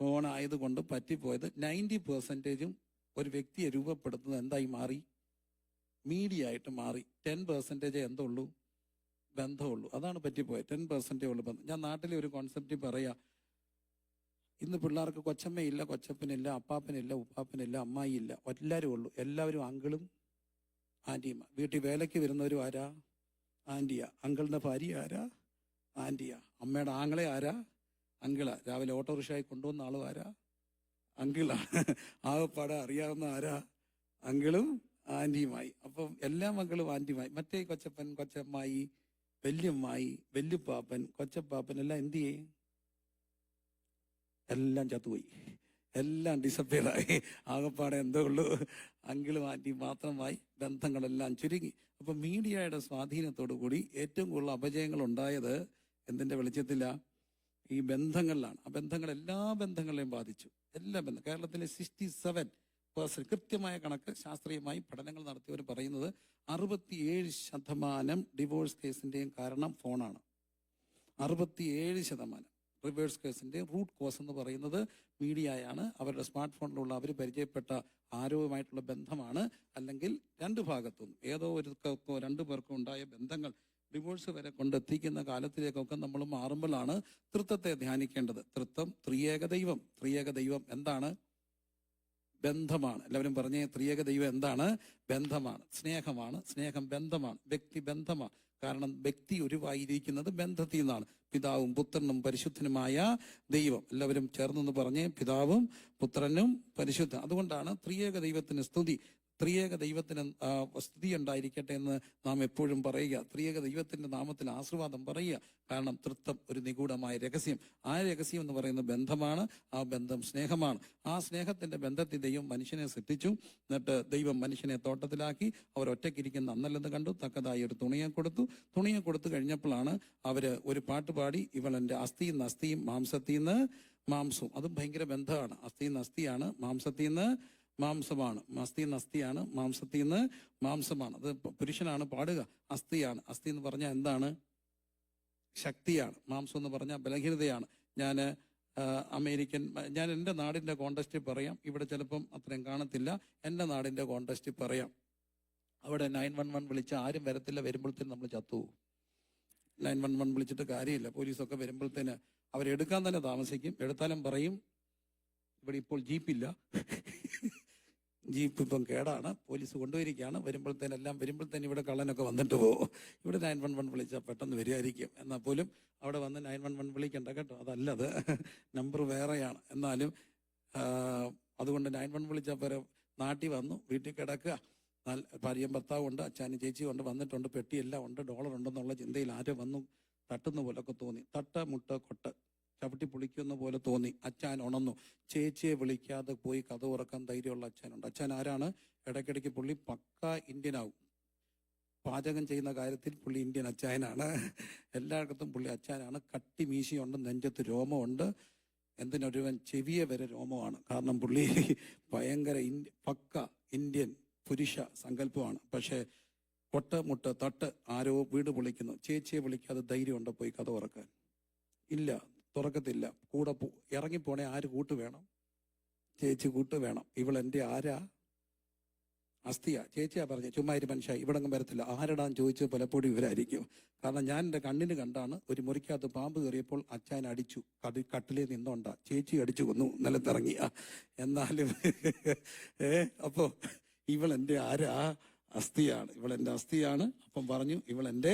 Speaker 1: ഫോൺ ആയതുകൊണ്ട് പറ്റിപ്പോയത് 90% ഒരു വ്യക്തിയെ രൂപപ്പെടുത്തുന്നത് എന്തായി മാറി? മീഡിയ ആയിട്ട് മാറി. 10% എന്തുള്ളൂ? ബന്ധമുള്ളൂ. അതാണ് പറ്റിപ്പോയത്. 10% ഉള്ളൂ ബന്ധം. ഞാൻ നാട്ടിലെ ഒരു കോൺസെപ്റ്റ് പറയാം. ഇന്ന് പിള്ളേർക്ക് കൊച്ചമ്മയില്ല, കൊച്ചപ്പനില്ല, അപ്പാപ്പനില്ല, ഉപ്പാപ്പനില്ല, അമ്മായിയില്ല, എല്ലാവരും ഉള്ളൂ. എല്ലാവരും അങ്കിളും ആൻറ്റിയുമാ. വീട്ടിൽ വേലയ്ക്ക് വരുന്നവരും ആരാ? ആൻറ്റിയാ. അങ്കിളിൻ്റെ ഭാര്യ ആരാ? ആൻറ്റിയാ. അമ്മയുടെ ആങ്ങളെ ആരാ? അങ്കിളാ. രാവിലെ ഓട്ടോറിക്ഷയായി കൊണ്ടുവന്ന ആളും ആരാ? അങ്കിളാണ്. ആകെപ്പാടെ അറിയാവുന്ന ആരാ? അങ്കിളും ആൻറ്റിയുമായി. അപ്പം എല്ലാ മക്കളും ആൻറ്റിയുമായി. മറ്റേ കൊച്ചപ്പൻ, കൊച്ചമ്മായി, വല്യമ്മായി, വല്യപ്പാപ്പൻ, കൊച്ചപ്പാപ്പൻ എല്ലാം എന്ത് ചെയ്യും? എല്ലാം ചത്തുപോയി, എല്ലാം ഡിസപ്പിയറായി. ആകെപ്പാടെ എന്തോ ഉള്ളൂ? അങ്കിളും ആൻറ്റിയും മാത്രമായി. ബന്ധങ്ങളെല്ലാം ചുരുങ്ങി. അപ്പം മീഡിയയുടെ സ്വാധീനത്തോടു കൂടി ഏറ്റവും കൂടുതൽ അപജയങ്ങൾ ഉണ്ടായത് എന്തിൻ്റെ വെളിച്ചത്തിലാണ്? ഈ ബന്ധങ്ങളിലാണ്. ആ ബന്ധങ്ങൾ എല്ലാ ബന്ധങ്ങളെയും ബാധിച്ചു. എല്ലാ ബന്ധം. കേരളത്തിലെ 67% കൃത്യമായ കണക്ക് ശാസ്ത്രീയമായി പഠനങ്ങൾ നടത്തിയവർ പറയുന്നത് 67% ഡിവോഴ്സ് കേസിന്റെയും കാരണം ഫോണാണ്. 67% റിവേഴ്സ് കേസിന്റെ റൂട്ട് കോസ് എന്ന് പറയുന്നത് മീഡിയയാണ്. അവരുടെ സ്മാർട്ട് ഫോണിലുള്ള അവർ പരിചയപ്പെട്ട ആരോഗ്യമായിട്ടുള്ള ബന്ധമാണ്. അല്ലെങ്കിൽ രണ്ട് ഭാഗത്തുനിന്നും ഏതോ ഒരുക്കോ രണ്ടു പേർക്കോ ഉണ്ടായ ബന്ധങ്ങൾ ഡിവോഴ്സ് വരെ കൊണ്ടെത്തിക്കുന്ന കാലത്തിലേക്കൊക്കെ നമ്മൾ മാറുമ്പോഴാണ് തൃത്വത്തെ ധ്യാനിക്കേണ്ടത്. തൃത്വം, ത്രിയേക ദൈവം. ത്രിയേക ദൈവം എന്താണ്? ബന്ധമാണ്. എല്ലാവരും പറഞ്ഞേ, ത്രിയേക ദൈവം എന്താണ്? ബന്ധമാണ്, സ്നേഹമാണ്. സ്നേഹം ബന്ധമാണ്, വ്യക്തി ബന്ധമാണ്. കാരണം വ്യക്തി ഒരുവായിരിക്കുന്നത് ബന്ധത്തിൽ നിന്നാണ്. പിതാവും പുത്രനും പരിശുദ്ധനുമായ ദൈവം. എല്ലാവരും ചേർന്നൊന്ന് പറഞ്ഞേ, പിതാവും പുത്രനും പരിശുദ്ധ. അതുകൊണ്ടാണ് ത്രിയേക ദൈവത്തിന് സ്തുതി. ത്രിയേക ദൈവത്തിന് സ്തുതി ഉണ്ടായിരിക്കട്ടെ എന്ന് നാം എപ്പോഴും പറയുക. ത്രിയേക ദൈവത്തിന്റെ നാമത്തിൽ ആശീർവാദം പറയുക. കാരണം തൃത്വം ഒരു നിഗൂഢമായ രഹസ്യം. ആ രഹസ്യം എന്ന് പറയുന്ന ബന്ധമാണ്. ആ ബന്ധം സ്നേഹമാണ്. ആ സ്നേഹത്തിന്റെ ബന്ധത്തിൽ ദൈവം മനുഷ്യനെ സൃഷ്ടിച്ചു. എന്നിട്ട് ദൈവം മനുഷ്യനെ തോട്ടത്തിലാക്കി. അവർ ഒറ്റയ്ക്കിരിക്കുന്ന അന്നല്ലെന്ന് കണ്ടു. തക്കതായി ഒരു തുണിയെ കൊടുത്തു കഴിഞ്ഞപ്പോഴാണ് അവര് ഒരു പാട്ട് പാടി, ഇവൾ എൻ്റെ അസ്ഥിയിൽ നിന്ന് അസ്ഥിയും മാംസത്തിൽ നിന്ന് മാംസവും. അതും ഭയങ്കര ബന്ധമാണ്. അസ്ഥിയിൽ നിന്ന് അസ്ഥിയാണ്, മാംസത്തിൽ നിന്ന് മാംസമാണ്. അസ്ഥി നിന്ന് അസ്ഥിയാണ്, മാംസത്തിൽ നിന്ന് മാംസമാണ്. അത് പുരുഷനാണ് പാടുക. അസ്ഥിയാണ്. അസ്ഥി എന്ന് പറഞ്ഞാൽ എന്താണ്? ശക്തിയാണ്. മാംസം എന്ന് പറഞ്ഞാൽ ബലഹീനതയാണ്. ഞാൻ എൻ്റെ നാടിൻ്റെ കോണ്ടസ്റ്റിൽ പറയാം. ഇവിടെ ചിലപ്പം അത്രയും കാണത്തില്ല. എൻ്റെ നാടിൻ്റെ കോണ്ടസ്റ്റിൽ പറയാം. അവിടെ 911 വിളിച്ച ആരും വരത്തില്ല. വരുമ്പോഴത്തേന് നമ്മൾ ചത്തുപോകും. 911 വിളിച്ചിട്ട് കാര്യമില്ല. പോലീസൊക്കെ വരുമ്പോഴത്തേന് അവരെടുക്കാൻ തന്നെ താമസിക്കും. എടുത്താലും പറയും ഇവിടെ ഇപ്പോൾ ജീപ്പില്ല, ജീപ്പ് ഇപ്പം കേടാണ്, പോലീസ് കൊണ്ടുവരികയാണ്. വരുമ്പോഴത്തേനും ഇവിടെ കള്ളനൊക്കെ വന്നിട്ട് പോകും. ഇവിടെ 911 വിളിച്ചാൽ പെട്ടെന്ന് വരികയായിരിക്കും. എന്നാൽ പോലും അവിടെ വന്ന് 911 വിളിക്കണ്ട കേട്ടോ, അതല്ലത്, നമ്പർ വേറെയാണ്. എന്നാലും അതുകൊണ്ട് 911 വിളിച്ചാൽ പോരെ. നാട്ടിൽ വന്നു, വീട്ടിൽ കിടക്കുക, ഭാര്യയും ഭർത്താവും ഉണ്ട്, അച്ഛനും ചേച്ചിയും ഉണ്ട്, വന്നിട്ടുണ്ട്, പെട്ടിയെല്ലാം ഉണ്ട്, ഡോളർ ഉണ്ടെന്നുള്ള ചിന്തയിൽ ആരോ വന്നു തട്ടുന്ന പോലൊക്കെ തോന്നി. തട്ട മുട്ട കൊട്ട് ചവിട്ടി പൊളിക്കുന്ന പോലെ തോന്നി. അച്ഛൻ ഉണർന്നു. ചേച്ചിയെ വിളിക്കാതെ പോയി കഥ ഉറക്കാൻ ധൈര്യമുള്ള അച്ഛനുണ്ട്. അച്ഛൻ ആരാണ്? ഇടയ്ക്കിടയ്ക്ക് പുള്ളി പക്ക ഇന്ത്യനാവും. പാചകം ചെയ്യുന്ന കാര്യത്തിൽ പുള്ളി ഇന്ത്യൻ അച്ചായനാണ്. എല്ലായിടത്തും പുള്ളി അച്ചായനാണ്. കട്ടി മീശയുണ്ട്, നെഞ്ചത്ത് രോമമുണ്ട്, എന്തിനൊരുവൻ ചെവിയെ വരെ രോമമാണ്. കാരണം പുള്ളി ഭയങ്കര പക്ക ഇന്ത്യൻ പുരുഷ സങ്കല്പമാണ്. പക്ഷേ കൊട്ട് മുട്ട് തട്ട് ആരോ വീട് പൊളിക്കുന്നു. ചേച്ചിയെ വിളിക്കാതെ ധൈര്യമുണ്ടോ പോയി കഥ ഉറക്കാൻ? ഇല്ല, തുറക്കത്തില്ല. കൂടെ ഇറങ്ങിപ്പോണേ ആര് കൂട്ട് വേണം? ചേച്ചി കൂട്ട് വേണം. ഇവൾ എൻ്റെ ആരാ? അസ്ഥിയാ. ചേച്ചിയാ പറഞ്ഞ ചുമ്മാ ഒരു മനുഷ്യ ഇവിടെങ്ങും വരത്തില്ല. ആരടാന്ന് ചോദിച്ചത് പലപ്പോഴും ഇവരായിരിക്കും. കാരണം ഞാൻ എൻ്റെ കണ്ണിന് കണ്ടാണ്. ഒരു മുറിക്കകത്ത് പാമ്പ് കയറിയപ്പോൾ അച്ഛൻ അടിച്ചു, കട്ടിലേ നിന്നോണ്ട, ചേച്ചി അടിച്ചു കൊന്നു, നിലത്തിറങ്ങിയ. എന്നാലും അപ്പോ ഇവൾ എൻ്റെ ആരാ? അസ്ഥിയാണ്. ഇവളെൻ്റെ അസ്ഥിയാണ്. അപ്പം പറഞ്ഞു ഇവൾ എൻ്റെ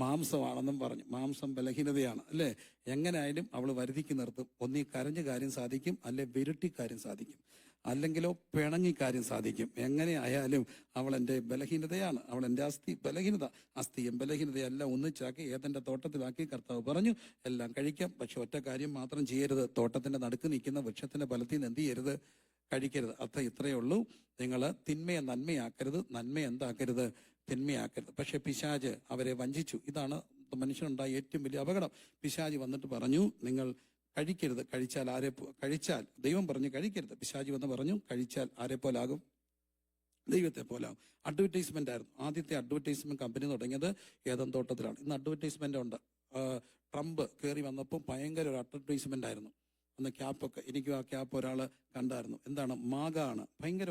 Speaker 1: മാംസമാണെന്നും പറഞ്ഞു. മാംസം ബലഹീനതയാണ് അല്ലേ? എങ്ങനെയായാലും അവൾ വരുതിക്ക് നിർത്തും. ഒന്നീ കരഞ്ഞ കാര്യം സാധിക്കും, അല്ലെ വിരുട്ടി കാര്യം സാധിക്കും, അല്ലെങ്കിലോ പിണങ്ങി കാര്യം സാധിക്കും. എങ്ങനെ ആയാലും അവൾ എൻ്റെ ബലഹീനതയാണ്. അവൾ എൻ്റെ ബലഹീനത. അസ്ഥിയും ബലഹീനതയെല്ലാം ഒന്നിച്ചാക്കി ഏതെൻ്റെ തോട്ടത്തിലാക്കി കർത്താവ് പറഞ്ഞു എല്ലാം കഴിക്കാം. പക്ഷെ ഒറ്റ കാര്യം മാത്രം ചെയ്യരുത്. തോട്ടത്തിന്റെ നടുക്ക് നിൽക്കുന്ന വൃക്ഷത്തിന്റെ ഫലത്തിൽ നിന്ന് എന്ത് ചെയ്യരുത്? കഴിക്കരുത്. ഇത്രയേ ഉള്ളൂ. നിങ്ങൾ തിന്മയെ നന്മയാക്കരുത്, നന്മ എന്താക്കരുത്? തിന്മയാക്കരുത്. പക്ഷെ പിശാച് അവരെ വഞ്ചിച്ചു. ഇതാണ് മനുഷ്യനുണ്ടായ ഏറ്റവും വലിയ അപകടം. പിശാച് വന്നിട്ട് പറഞ്ഞു നിങ്ങൾ കഴിക്കരുത്. കഴിച്ചാൽ ദൈവം പറഞ്ഞു കഴിക്കരുത്. പിശാച് വന്ന് പറഞ്ഞു കഴിച്ചാൽ ആരെ പോലാകും? ദൈവത്തെ പോലാകും. അഡ്വർടൈസ്മെന്റ് ആയിരുന്നു. ആദ്യത്തെ അഡ്വർടൈസ്മെന്റ് കമ്പനി തുടങ്ങിയത് ഏദൻ തോട്ടത്തിലാണ്. ഇന്ന് അഡ്വർടൈസ്മെന്റ് ഉണ്ട്. ട്രംപ് കയറി വന്നപ്പോൾ ഭയങ്കര ഒരു അഡ്വർടൈസ്മെന്റ് ആയിരുന്നു. അന്ന് ക്യാപ്പൊക്കെ, എനിക്കും ആ ക്യാപ്പ് ഒരാൾ കണ്ടായിരുന്നു. എന്താണ്? മാഗ ആണ്. ഭയങ്കര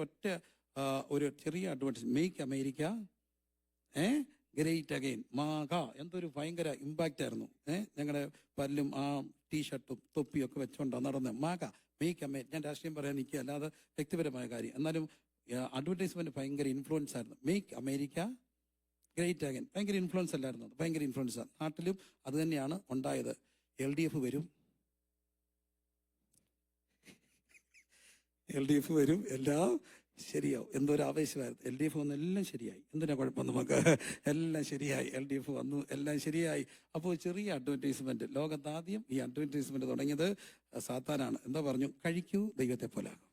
Speaker 1: ഒരു ചെറിയ advertise. Make America great again. MAGA എന്തൊരു ഭയങ്കര ഇമ്പാക്റ്റ് ആയിരുന്നു. ഞങ്ങളുടെ പല്ലും ആ ടീഷർട്ടും തൊപ്പിയൊക്കെ വെച്ചുകൊണ്ടാണ് നടന്നത്. മാഗ, മേക്ക് അമേരിക്ക. ഞാൻ രാഷ്ട്രീയം പറയാൻ നിൽക്കുക, അല്ലാതെ വ്യക്തിപരമായ കാര്യം. എന്നാലും അഡ്വർടൈസ്മെന്റ് ഭയങ്കര ഇൻഫ്ലുവൻസ് ആയിരുന്നു. Make America great again. ഭയങ്കര ഇൻഫ്ലുവൻസ് അല്ലായിരുന്നു? ഭയങ്കര ഇൻഫ്ലുവൻസ്. നാട്ടിലും അത് തന്നെയാണ് ഉണ്ടായത്. LDF വരും, LDF വരും, എല്ലാം ശരിയാവും. എന്തൊരു ആവേശമായിരുന്നു. LDF വന്ന് എല്ലാം ശരിയായി. എന്തിനാ കുഴപ്പം നമുക്ക്? എല്ലാം ശരിയായി. LDF വന്നു, എല്ലാം ശരിയായി. അപ്പോൾ ചെറിയ അഡ്വർടൈസ്മെന്റ്. ലോകത്താദ്യം ഈ അഡ്വർടൈസ്മെന്റ് തുടങ്ങിയത് സാത്താനാണ്. എന്താ പറഞ്ഞു? കഴിക്കൂ, ദൈവത്തെ പോലാകും.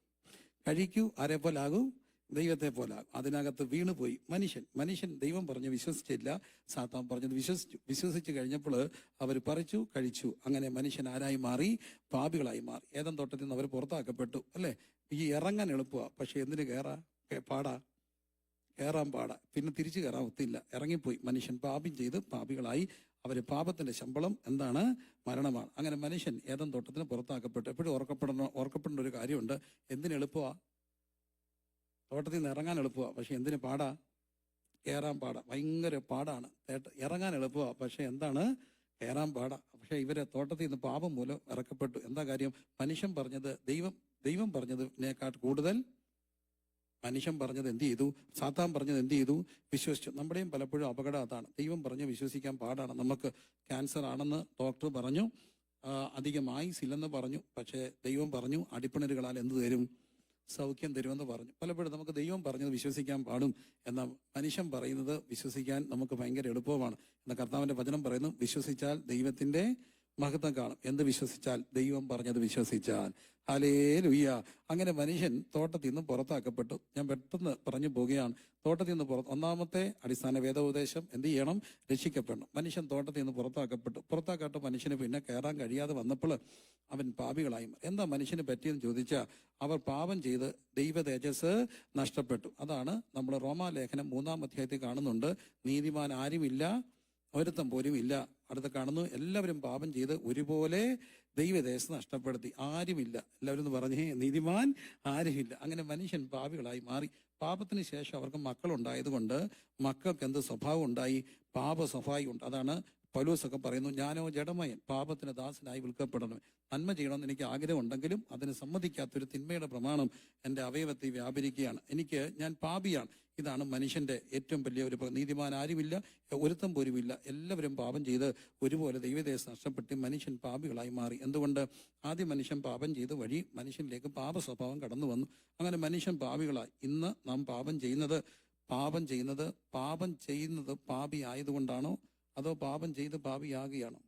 Speaker 1: കഴിക്കൂ, ആരെ പോലാകും? ദൈവത്തെ പോലാകും. അതിനകത്ത് വീണുപോയി മനുഷ്യൻ. ദൈവം പറഞ്ഞു വിശ്വസിച്ചില്ല, സാത്താൻ പറഞ്ഞത് വിശ്വസിച്ചു കഴിഞ്ഞപ്പോൾ അവർ പറിച്ചു, കഴിച്ചു. അങ്ങനെ മനുഷ്യൻ ആരായി മാറി? പാപികളായി മാറി. ഏദൻ തോട്ടത്തിൽ നിന്ന് അവർ പുറത്താക്കപ്പെട്ടു അല്ലേ? ഈ ഇറങ്ങാൻ എളുപ്പമാണ്, പക്ഷെ എന്തിന് കയറാൻ പാടാ. പിന്നെ തിരിച്ചു കയറാൻ ഒത്തില്ല. ഇറങ്ങിപ്പോയി. മനുഷ്യൻ പാപം ചെയ്ത് പാപികളായി. അവര് പാപത്തിന്റെ ശമ്പളം എന്താണ്? മരണമാണ്. അങ്ങനെ മനുഷ്യൻ ഏദൻ തോട്ടത്തിന് പുറത്താക്കപ്പെട്ടു. എപ്പോഴും ഓർക്കപ്പെടേണ്ട ഒരു കാര്യമുണ്ട്. എന്തിന് എളുപ്പമാ? തോട്ടത്തിൽ നിന്ന് ഇറങ്ങാൻ എളുപ്പമാണ്, പക്ഷെ എന്തിന് പാടാ? കയറാൻ പാടാ. ഭയങ്കര പാടാണ്. ഇറങ്ങാൻ എളുപ്പമാണ്, പക്ഷെ എന്താണ്? കയറാൻ പാടാ. പക്ഷെ ഇവരെ തോട്ടത്തിൽ നിന്ന് പാപം മൂലം ഇറക്കപ്പെട്ടു. എന്താ കാര്യം? മനുഷ്യൻ പറഞ്ഞത് ദൈവം പറഞ്ഞതിനേക്കാൾ കൂടുതൽ മനുഷ്യൻ പറഞ്ഞത് എന്ത് ചെയ്തു? സാത്താൻ പറഞ്ഞത് എന്ത് ചെയ്തു? വിശ്വസിച്ചു. നമ്മുടെയും പലപ്പോഴും അപകടം അതാണ്. ദൈവം പറഞ്ഞ് വിശ്വസിക്കാൻ പാടാണ്. നമുക്ക് ക്യാൻസർ ആണെന്ന് ഡോക്ടർ പറഞ്ഞു, അധികം ആയുസില്ലെന്ന് പറഞ്ഞു. പക്ഷേ ദൈവം പറഞ്ഞു അടിപ്പിണരുകളാൽ എന്ത് തരും? സൗഖ്യം തരുമെന്ന് പറഞ്ഞു. പലപ്പോഴും നമുക്ക് ദൈവം പറഞ്ഞത് വിശ്വസിക്കാൻ പാടും, എന്നാൽ മനുഷ്യൻ പറയുന്നത് വിശ്വസിക്കാൻ നമുക്ക് ഭയങ്കര എളുപ്പമാണ്. എന്നാൽ കർത്താവിന്റെ വചനം പറയുന്നു, വിശ്വസിച്ചാൽ ദൈവത്തിന്റെ മഹത്വം കാണും. എന്ത് വിശ്വസിച്ചാൽ? ദൈവം പറഞ്ഞത് വിശ്വസിച്ചാൽ. ഹല്ലേലൂയ. അങ്ങനെ മനുഷ്യൻ തോട്ടത്തിൽ നിന്ന് പുറത്താക്കപ്പെട്ടു. ഞാൻ പെട്ടെന്ന് പറഞ്ഞു പോവുകയാണ്. തോട്ടത്തിൽ നിന്ന് ഒന്നാമത്തെ അടിസ്ഥാന വേദോപദേശം എന്ത് ചെയ്യണം? രക്ഷിക്കപ്പെടണം. മനുഷ്യൻ തോട്ടത്തിൽ നിന്ന് പുറത്താക്കപ്പെട്ട മനുഷ്യന് പിന്നെ കയറാൻ കഴിയാതെ വന്നപ്പോൾ അവൻ പാപികളായി. എന്താ മനുഷ്യന് പറ്റിയെന്ന് ചോദിച്ചാൽ, അവർ പാപം ചെയ്ത് ദൈവ തേജസ് നഷ്ടപ്പെട്ടു. അതാണ് നമ്മൾ റോമാലേഖനം 3-ാം അധ്യായത്തിൽ കാണുന്നുണ്ട്. നീതിമാൻ ആരുമില്ല, ഒരുത്തം പോലും ഇല്ല. അടുത്ത കാണുന്നു, എല്ലാവരും പാപം ചെയ്ത് ഒരുപോലെ ദൈവദേശം നഷ്ടപ്പെടുത്തി. ആരുമില്ല. എല്ലാവരും ഒന്ന് പറഞ്ഞേ, നീതിമാൻ ആരുമില്ല. അങ്ങനെ മനുഷ്യൻ പാപികളായി മാറി. പാപത്തിന് ശേഷം അവർക്ക് മക്കളുണ്ടായത് കൊണ്ട് മക്കൾക്ക് എന്ത് സ്വഭാവം ഉണ്ടായി? പാപ സ്വഭാവം ഉണ്ട്. അതാണ് പൗലോസൊക്കെ പറയുന്നു, ഞാനോ ജഡമയൻ, പാപത്തിന് ദാസനായി വിൽക്കപ്പെടണം. നന്മ ചെയ്യണമെന്ന് എനിക്ക് ആഗ്രഹം ഉണ്ടെങ്കിലും അതിന് സമ്മതിക്കാത്തൊരു തിന്മയുടെ പ്രമാണം എൻ്റെ അവയവത്തിൽ വ്യാപരിക്കുകയാണ്. ഞാൻ പാപിയാണ്. ഇതാണ് മനുഷ്യന്റെ ഏറ്റവും വലിയ ഒരു നീതിമാൻ ആരുമില്ല, ഒരുത്തം പോലുമില്ല. എല്ലാവരും പാപം ചെയ്ത് ഒരുപോലെ ദൈവദേശം നഷ്ടപ്പെട്ട് മനുഷ്യൻ പാപികളായി മാറി. എന്തുകൊണ്ട്? ആദ്യം മനുഷ്യൻ പാപം ചെയ്ത് വഴി മനുഷ്യനിലേക്ക് പാപ സ്വഭാവം കടന്നു വന്നു. അങ്ങനെ മനുഷ്യൻ പാപികളായി. ഇന്ന് നാം പാപം ചെയ്യുന്നത് പാപി ആയതുകൊണ്ടാണോ, അതോ പാപം ചെയ്ത് പാപിയാകുകയാണോ?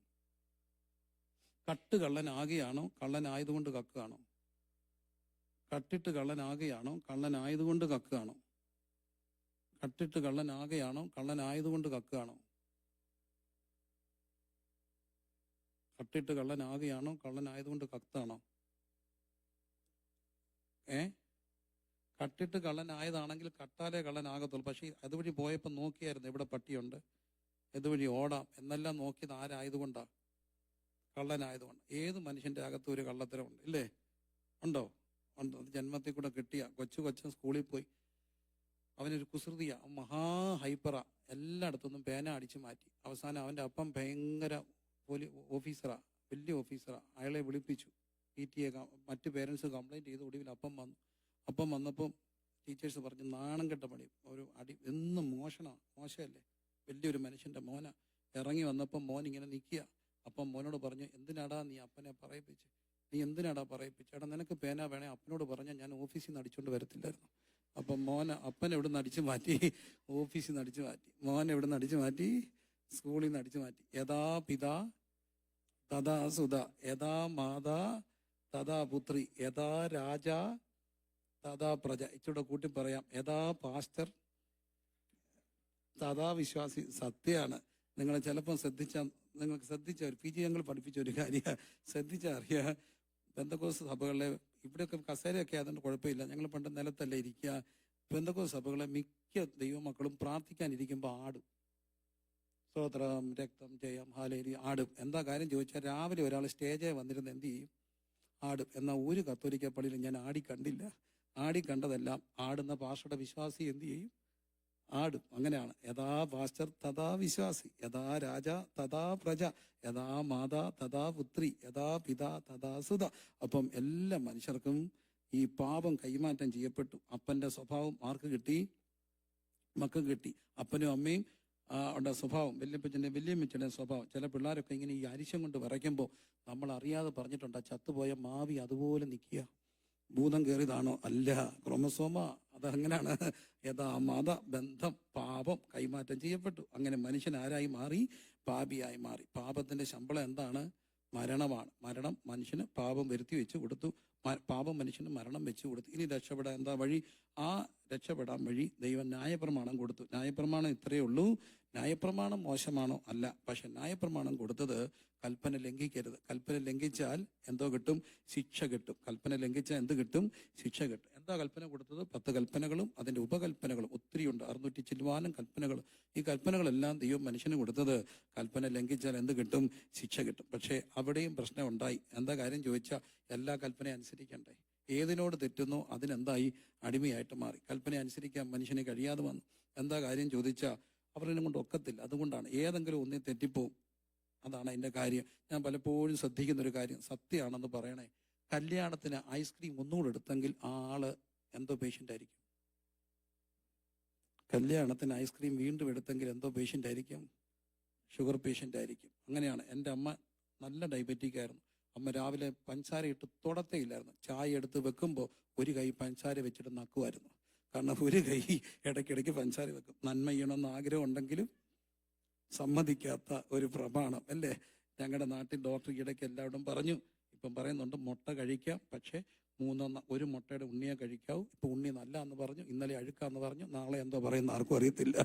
Speaker 1: കള്ളനാകുകയാണോ, കള്ളനായതുകൊണ്ട് കക്കുകയാണോ? കട്ടിട്ട് കള്ളനാകുകയാണോ, കള്ളനായതുകൊണ്ട് കക്കുകയാണോ? കട്ടിട്ട് കള്ളനാകുകയാണോ, കള്ളനായതുകൊണ്ട് കക്കുകയാണോ? കട്ടിട്ട് കള്ളനാകുകയാണോ, കള്ളനായതുകൊണ്ട് കത്താണോ? കട്ടിട്ട് കള്ളനായതാണെങ്കിൽ കട്ടാലേ കള്ളനാകത്തുള്ളൂ. പക്ഷേ അതുവഴി പോയപ്പോൾ നോക്കിയായിരുന്നു, ഇവിടെ പട്ടിയുണ്ട്, ഇതുവഴി ഓടാം എന്നെല്ലാം നോക്കിയത് ആരായതുകൊണ്ടാണ്? കള്ളനായതുകൊണ്ട്. ഏത് മനുഷ്യന്റെ അകത്തും ഒരു കള്ളത്തരമുണ്ട്, ഇല്ലേ? ഉണ്ടോ? ഉണ്ട്. ജന്മത്തിൽ കൂടെ കിട്ടിയ കൊച്ചൻ സ്കൂളിൽ പോയി, അവനൊരു കുസൃതിയ, മഹാ ഹൈപ്പറ, എല്ലായിടത്തുനിന്നും പേന അടിച്ചു മാറ്റി. അവസാനം അവന്റെ അപ്പം ഭയങ്കര ഓഫീസറാ, വലിയ ഓഫീസറാ. അയാളെ വിളിപ്പിച്ചു. PTA മറ്റു പേരൻസ് കംപ്ലൈന്റ് ചെയ്ത് ഒടുവിൽ അപ്പം വന്നപ്പം ടീച്ചേഴ്സ് പറഞ്ഞു, നാണം കെട്ട പണി, ഒരു അടി, എന്നും മോശമല്ലേ, വലിയൊരു മനുഷ്യന്റെ മോന. ഇറങ്ങി വന്നപ്പം മോൻ ഇങ്ങനെ നിൽക്കുക. അപ്പം മോനോട് പറഞ്ഞു, എന്തിനാടാ നീ അപ്പനെ പറയിപ്പിച്ച്? എടാ നിനക്ക് പേന വേണേ അപ്പനോട് പറഞ്ഞാൽ ഞാൻ ഓഫീസിൽ നിന്ന് അടിച്ചോണ്ട് വരത്തില്ലായിരുന്നു. അപ്പം അപ്പൻ എവിടെ നിന്ന് അടിച്ചു മാറ്റി? ഓഫീസിൽ നിന്ന് അടിച്ചു മാറ്റി. മോൻ എവിടെ നിന്ന് അടിച്ചു മാറ്റി? സ്കൂളിൽ നിന്ന് അടിച്ചു മാറ്റി. യഥാ പിതാ തഥാ സുത, യഥാ മാതാ തഥാ പുത്രി, യഥാ രാജ തഥാ പ്രജ. ഇച്ചിടെ കൂട്ടി പറയാം, യഥാ പാസ്റ്റർ തഥാ വിശ്വാസി. സത്യമാണ്. നിങ്ങൾ ചിലപ്പോൾ നിങ്ങൾക്ക് ശ്രദ്ധിച്ച ഒരു PG ഞങ്ങൾ പഠിപ്പിച്ച ഒരു കാര്യം ശ്രദ്ധിച്ചാൽ അറിയാം. പെന്തക്കോസ്ത് സഭകളിലെ ഇവിടെയൊക്കെ കസേരയൊക്കെ ആയതുകൊണ്ട് കുഴപ്പമില്ല, ഞങ്ങൾ പണ്ട് നിലത്തല്ലേ ഇരിക്കുക. പെന്തക്കോസ്ത് സഭകളെ മിക്ക ദൈവമക്കളും പ്രാർത്ഥിക്കാനിരിക്കുമ്പോൾ ആടും. സ്തോത്രം, രക്തം, ജയം, ഹാലേരി, ആടും. എന്താ കാര്യം ചോദിച്ചാൽ, രാവിലെ ഒരാൾ സ്റ്റേജിൽ വന്നിരുന്ന് എന്ത് ചെയ്യും? ആടും. എന്നാൽ ഒരു കത്തോലിക്ക പള്ളിയിൽ ഞാൻ കണ്ടില്ല. കണ്ടതെല്ലാം ആടുന്ന പാസ്റ്ററുടെ വിശ്വാസി എന്ത് ചെയ്യും? ആടും. അങ്ങനെയാണ്. യഥാ പാസ്റ്റർ തഥാ വിശ്വാസി, യഥാ രാജ തഥാ പ്രജ, യഥാ മാതാ തഥാ പുത്രി, യഥാ പിതാ തഥാ സുത. അപ്പം എല്ലാ മനുഷ്യർക്കും ഈ പാപം കൈമാറ്റം ചെയ്യപ്പെട്ടു. അപ്പന്റെ സ്വഭാവം ആർക്ക് കിട്ടി? മക്കൾക്ക് കിട്ടി. അപ്പനും അമ്മയും ഉള്ള സ്വഭാവം, വല്യമ്മച്ചൻ്റെ സ്വഭാവം. ചില പിള്ളേരൊക്കെ ഇങ്ങനെ ഈ അരിശം കൊണ്ട് വിറയ്ക്കുമ്പോൾ നമ്മൾ അറിയാതെ പറഞ്ഞിട്ടുണ്ട്, ചത്തുപോയ മാവി അതുപോലെ നിൽക്കുക. ഭൂതം കയറിയതാണോ? അല്ല, ക്രോമസോമ. അതങ്ങനെയാണ്. യഥാ മത ബന്ധം, പാപം കൈമാറ്റം ചെയ്യപ്പെട്ടു. അങ്ങനെ മനുഷ്യൻ ആരായി മാറി? പാപിയായി മാറി. പാപത്തിന്റെ ശമ്പളം എന്താണ്? മരണമാണ്. മരണം മനുഷ്യന് പാപം വരുത്തി വെച്ച് കൊടുത്തു. പാപം മനുഷ്യന് മരണം വെച്ച് കൊടുത്തു. ഇനി രക്ഷപ്പെടാൻ എന്താ വഴി? ആ രക്ഷപ്പെടാൻ വഴി ദൈവം ന്യായപ്രമാണം കൊടുത്തു. ന്യായപ്രമാണം ഇത്രയേ ഉള്ളൂ. ന്യായപ്രമാണം മോശമാണോ? അല്ല. പക്ഷെ ന്യായപ്രമാണം കൊടുത്തത് കൽപ്പന ലംഘിക്കരുത്. കൽപ്പന ലംഘിച്ചാൽ എന്തോ കിട്ടും? ശിക്ഷ കിട്ടും. കൽപ്പന ലംഘിച്ചാൽ എന്ത് കിട്ടും? ശിക്ഷ കിട്ടും. എന്താ കൽപ്പന കൊടുത്തത്? 10 കൽപ്പനകളും അതിന്റെ ഉപകൽപ്പനകളും ഒത്തിരിയുണ്ട്, 600 ചില്ലുവാനും കൽപ്പനകൾ. ഈ കൽപ്പനകളെല്ലാം ദൈവം മനുഷ്യന് കൊടുത്തത് കൽപ്പന ലംഘിച്ചാൽ എന്ത് കിട്ടും? ശിക്ഷ കിട്ടും. പക്ഷേ അവിടെയും പ്രശ്നം ഉണ്ടായി. എന്താ കാര്യം ചോദിച്ചാൽ, എല്ലാ കൽപ്പനയും അനുസരിക്കണ്ടേ? ഏതിനോട് തെറ്റുന്നോ അതിനെന്തായി? അടിമയായിട്ട് മാറി. കൽപ്പന അനുസരിക്കാൻ മനുഷ്യനെ കഴിയാതെ വന്നു. എന്താ കാര്യം ചോദിച്ചാൽ, അവരെ കൊണ്ട് ഒക്കത്തില്ല. അതുകൊണ്ടാണ് ഏതെങ്കിലും ഒന്നേ തെറ്റിപ്പോവും. അതാണ് അതിന്റെ കാര്യം. ഞാൻ പലപ്പോഴും ശ്രദ്ധിക്കുന്ന ഒരു കാര്യം, സത്യമാണെന്ന് പറയണേ, കല്യാണത്തിന് ഐസ്ക്രീം ഒന്നുകൂടെ എടുത്തെങ്കിൽ ആള് എന്തോ പേഷ്യൻ്റ് ആയിരിക്കും. കല്യാണത്തിന് ഐസ്ക്രീം വീണ്ടും എടുത്തെങ്കിൽ എന്തോ പേഷ്യൻ്റ് ആയിരിക്കും, ഷുഗർ പേഷ്യൻ്റ് ആയിരിക്കും. അങ്ങനെയാണ്. എൻ്റെ അമ്മ നല്ല ഡയബറ്റിക് ആയിരുന്നു. അമ്മ രാവിലെ പഞ്ചസാര ഇട്ട് തൊടത്തേ ഇല്ലായിരുന്നു. ചായ എടുത്ത് വെക്കുമ്പോൾ ഒരു കൈ പഞ്ചസാര വെച്ചിട്ട് നക്കുമായിരുന്നു. കാരണം ഒരു കൈ ഇടയ്ക്കിടയ്ക്ക് പഞ്ചസാര വെക്കും. നന്മ ചെയ്യണമെന്ന് ആഗ്രഹം ഉണ്ടെങ്കിലും സമ്മതിക്കാത്ത ഒരു പ്രമാണം അല്ലേ. ഞങ്ങളുടെ നാട്ടിൽ ഡോക്ടർ ഇടയ്ക്ക് എല്ലാവരും പറഞ്ഞു, ഇപ്പം പറയുന്നുണ്ട് മുട്ട കഴിക്കാം, പക്ഷേ ഒരു മുട്ടയുടെ ഉണ്ണിയെ കഴിക്കാവൂ. ഇപ്പം ഉണ്ണി നല്ല എന്ന് പറഞ്ഞു, ഇന്നലെ അഴുക്കാന്ന് പറഞ്ഞു, നാളെ എന്തോ പറയുന്ന ആർക്കും അറിയത്തില്ല.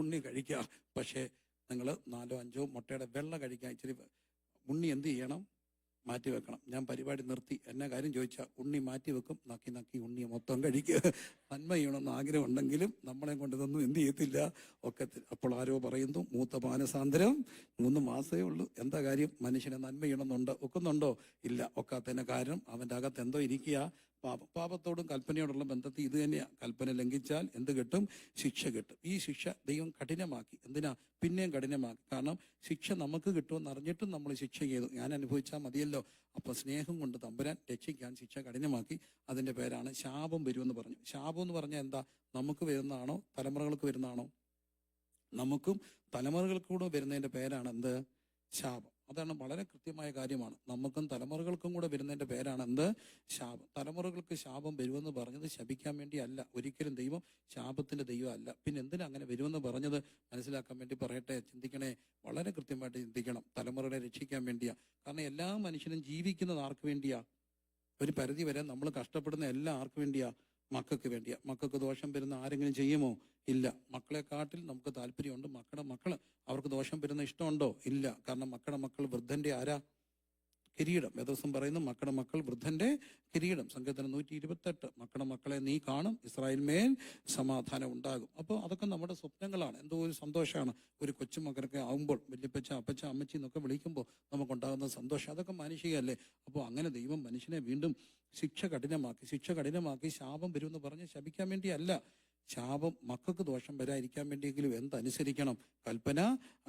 Speaker 1: ഉണ്ണി കഴിക്കാം, പക്ഷേ നിങ്ങൾ 4-5 മുട്ടയുടെ വെള്ള കഴിക്കാൻ. ഇച്ചിരി ഉണ്ണി എന്ത് ചെയ്യണം? മാറ്റി വെക്കണം. ഞാൻ പരിപാടി നിർത്തി. എന്നെ കാര്യം ചോദിച്ചാൽ ഉണ്ണി മാറ്റി വെക്കും, നക്കി നക്കി ഉണ്ണിയെ മൊത്തം കഴിക്കുക. നന്മ ചെയ്യണമെന്ന് ആഗ്രഹം ഉണ്ടെങ്കിലും നമ്മളെ കൊണ്ട് ഇതൊന്നും എന്ത് ചെയ്യത്തില്ല, ഒക്കത്തില്ല. അപ്പോൾ ആരോ പറയുന്നു മൂത്ത മാനസാന്തരം 3 മാസമേ ഉള്ളൂ. എന്താ കാര്യം? മനുഷ്യനെ നന്മ ചെയ്യണമെന്നുണ്ട്, ഒക്കുന്നുണ്ടോ? ഇല്ല, ഒക്കാത്തതിന് കാരണം അവൻ്റെ അകത്ത് എന്തോ ഇരിക്കുക, പാപം. പാപത്തോടും കൽപ്പനയോടുള്ള ബന്ധത്തിൽ ഇത് തന്നെയാണ്. കൽപ്പന ലംഘിച്ചാൽ എന്ത് കിട്ടും? ശിക്ഷ കിട്ടും. ഈ ശിക്ഷ ദൈവം കഠിനമാക്കി. എന്തിനാ? പിന്നെയും കഠിനമാക്കി. കാരണം ശിക്ഷ നമുക്ക് കിട്ടുമെന്ന് അറിഞ്ഞിട്ടും നമ്മൾ ശിക്ഷ ചെയ്തു. ഞാൻ അനുഭവിച്ചാൽ മതിയല്ലോ. അപ്പൊ സ്നേഹം കൊണ്ട് തമ്പുരാൻ രക്ഷിക്കാൻ ശിക്ഷ കഠിനമാക്കി. അതിന്റെ പേരാണ് ശാപം വരുമെന്ന് പറഞ്ഞു. ശാപം എന്ന് പറഞ്ഞാൽ എന്താ? നമുക്ക് വരുന്നതാണോ തലമുറകൾക്ക് വരുന്നതാണോ? നമുക്കും തലമുറകൾക്കൂടെ വരുന്നതിന്റെ പേരാണ് എന്ത്? ശാപം. അതാണ് വളരെ കൃത്യമായ കാര്യമാണ്. നമുക്കും തലമുറകൾക്കും കൂടെ വരുന്നതിന്റെ പേരാണ് എന്ത്? ശാപം. തലമുറകൾക്ക് ശാപം വരുമെന്ന് പറഞ്ഞത് ശപിക്കാൻ വേണ്ടി അല്ല. ഒരിക്കലും ദൈവം ശാപത്തിന്റെ ദൈവം അല്ല. പിന്നെ എന്തിനാ അങ്ങനെ വരുമെന്ന് പറഞ്ഞത് മനസ്സിലാക്കാൻ വേണ്ടി പറയട്ടെ. ചിന്തിക്കണേ, വളരെ കൃത്യമായിട്ട് ചിന്തിക്കണം. തലമുറകളെ രക്ഷിക്കാൻ വേണ്ടിയാ. കാരണം എല്ലാ മനുഷ്യനും ജീവിക്കുന്നത് ആർക്ക് വേണ്ടിയാ? ഒരു പരിധി വരെ നമ്മൾ കഷ്ടപ്പെടുന്ന എല്ലാം ആർക്ക് വേണ്ടിയാ? മക്കൾക്ക് വേണ്ടിയാ. മക്കൾക്ക് ദോഷം വരുന്ന ആരെങ്കിലും ചെയ്യുമോ? ഇല്ല. മക്കളെക്കാട്ടിൽ നമുക്ക് താല്പര്യമുണ്ട് മക്കളുടെ മക്കള്. അവർക്ക് ദോഷം വരുന്ന ഇഷ്ടമുണ്ടോ? ഇല്ല. കാരണം മക്കളുടെ മക്കൾ വൃദ്ധന്റെ ആരാ? കിരീടം. വേദോസം പറയുന്നു മക്കളുടെ മക്കൾ വൃദ്ധന്റെ കിരീടം. സങ്കീർത്തനം 128. മക്കളുടെ മക്കളെ നീ കാണും, ഇസ്രായേൽ മേൽ സമാധാനം ഉണ്ടാകും. അപ്പോൾ അതൊക്കെ നമ്മുടെ സ്വപ്നങ്ങളാണ്. എന്തോ ഒരു സന്തോഷമാണ് ഒരു കൊച്ചുമക്കൾക്ക് ആവുമ്പോൾ. വല്യപ്പച്ച, അപ്പച്ച, അമ്മച്ചി എന്നൊക്കെ വിളിക്കുമ്പോൾ നമുക്കുണ്ടാകുന്ന സന്തോഷം. അതൊക്കെ മാനുഷികമല്ലേ. അപ്പോൾ അങ്ങനെ ദൈവം മനുഷ്യനെ വീണ്ടും ശിക്ഷ കഠിനമാക്കി ശാപം വരുമെന്ന് പറഞ്ഞ് ശപിക്കാൻ വേണ്ടിയല്ല. ശാപം മക്കൾക്ക് ദോഷം വരാതിരിക്കാൻ വേണ്ടിയെങ്കിലും എന്തനുസരിക്കണം? കൽപ്പന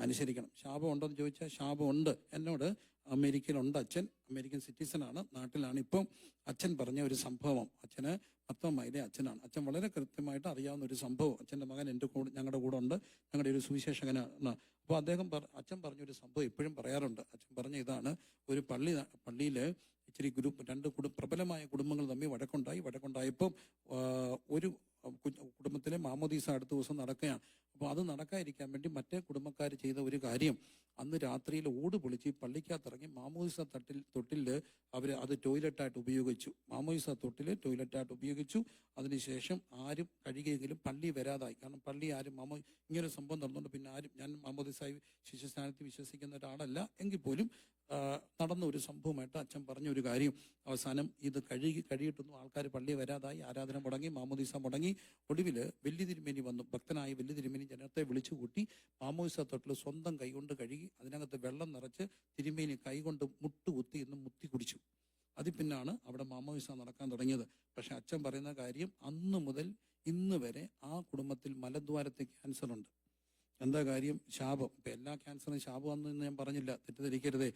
Speaker 1: അനുസരിക്കണം. ശാപം ഉണ്ടോ എന്ന് ചോദിച്ചാൽ ശാപം ഉണ്ട്. എന്നോട് അമേരിക്കയിലുണ്ട് അച്ഛൻ, അമേരിക്കൻ സിറ്റിസനാണ്, നാട്ടിലാണ്. ഇപ്പം അച്ഛൻ പറഞ്ഞ ഒരു സംഭവം. അച്ഛന് മത്തമ്മയിലെ അച്ഛനാണ്. അച്ഛൻ വളരെ കൃത്യമായിട്ട് അറിയാവുന്ന ഒരു സംഭവം. അച്ഛൻ്റെ മകൻ ഞങ്ങളുടെ കൂടെ ഉണ്ട്, ഞങ്ങളുടെ ഒരു സുവിശേഷകനാണ്. അപ്പോൾ അച്ഛൻ പറഞ്ഞൊരു സംഭവം എപ്പോഴും പറയാറുണ്ട്. അച്ഛൻ പറഞ്ഞ ഇതാണ്: ഒരു പള്ളിയിൽ ഇച്ചിരി രണ്ട് പ്രബലമായ കുടുംബങ്ങൾ തമ്മിൽ വഴക്കുണ്ടായപ്പോൾ ഒരു കുടുംബത്തിലെ മാമോദീസ അടുത്ത ദിവസം നടക്കുകയാണ്. അപ്പോൾ അത് നടക്കാതിരിക്കാൻ വേണ്ടി മറ്റേ കുടുംബക്കാർ ചെയ്ത ഒരു കാര്യം, അന്ന് രാത്രിയിൽ ഓട് പൊളിച്ച് പള്ളിക്കകത്തിറങ്ങി മാമോദീസ തൊട്ടിൽ അവർ അത് ടോയ്ലറ്റായിട്ട് ഉപയോഗിച്ചു. മാമോദീസ തൊട്ടിൽ ടോയ്ലറ്റായിട്ട് ഉപയോഗിച്ചു. അതിനുശേഷം ആരും കഴുകിയെങ്കിലും പള്ളി വരാതായി. കാരണം പള്ളി ആരും ഇങ്ങനെ സംഭവം നടന്നുകൊണ്ട് പിന്നെ ആരും, ഞാൻ മാമോദീസ ശിഷ്യസ്ഥാനത്ത് വിശ്വസിക്കുന്ന ഒരാളല്ല എങ്കിൽ പോലും നടന്ന ഒരു സംഭവമായിട്ട് അച്ഛൻ പറഞ്ഞ ഒരു കാര്യം. അവസാനം ഇത് കഴിയിട്ടൊന്നും ആൾക്കാർ പള്ളി വരാതായി, ആരാധന മുടങ്ങി, മാമോദീസ മുടങ്ങി. ഒടുവിൽ വലിയ തിരുമേനി വന്നു. ഭക്തനായ വലിയ തിരുമേനി ജനത്തെ വിളിച്ചു കൂട്ടി മാമോദീസ തൊട്ടിൽ സ്വന്തം കൈകൊണ്ട് കഴുകി അതിനകത്ത് വെള്ളം നിറച്ച് തിരുമേനി കൈകൊണ്ട് മുട്ടുകുത്തി ഇന്ന് മുത്തി കുടിച്ചു. അതിൽ പിന്നാണ് അവിടെ മാമോദീസ നടക്കാൻ തുടങ്ങിയത്. പക്ഷെ അച്ഛൻ പറയുന്ന കാര്യം, അന്ന് മുതൽ ഇന്ന് വരെ ആ കുടുംബത്തിൽ മലദ്വാരത്തെ ക്യാൻസർ ഉണ്ട്. എന്താ കാര്യം? ശാപം. ഇപ്പം എല്ലാ ക്യാൻസറും ശാപമാണെന്ന് ഞാൻ പറഞ്ഞില്ല, തെറ്റിദ്ധരിക്കരുതേ.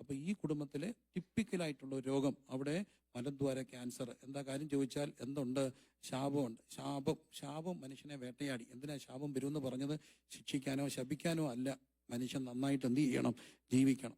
Speaker 1: അപ്പൊ ഈ കുടുംബത്തിലെ ടിപ്പിക്കലായിട്ടുള്ള ഒരു രോഗം അവിടെ മലദ്വാര ക്യാൻസർ. എന്താ കാര്യം ചോദിച്ചാൽ എന്തുണ്ട്? ശാപമുണ്ട്. ശാപം മനുഷ്യനെ വേട്ടയാടി. എന്തിനാ ശാപം വരുമെന്ന് പറഞ്ഞത്? ശിക്ഷിക്കാനോ ശപിക്കാനോ അല്ല. മനുഷ്യൻ നന്നായിട്ട് എന്ത് ചെയ്യണം? ജീവിക്കണം.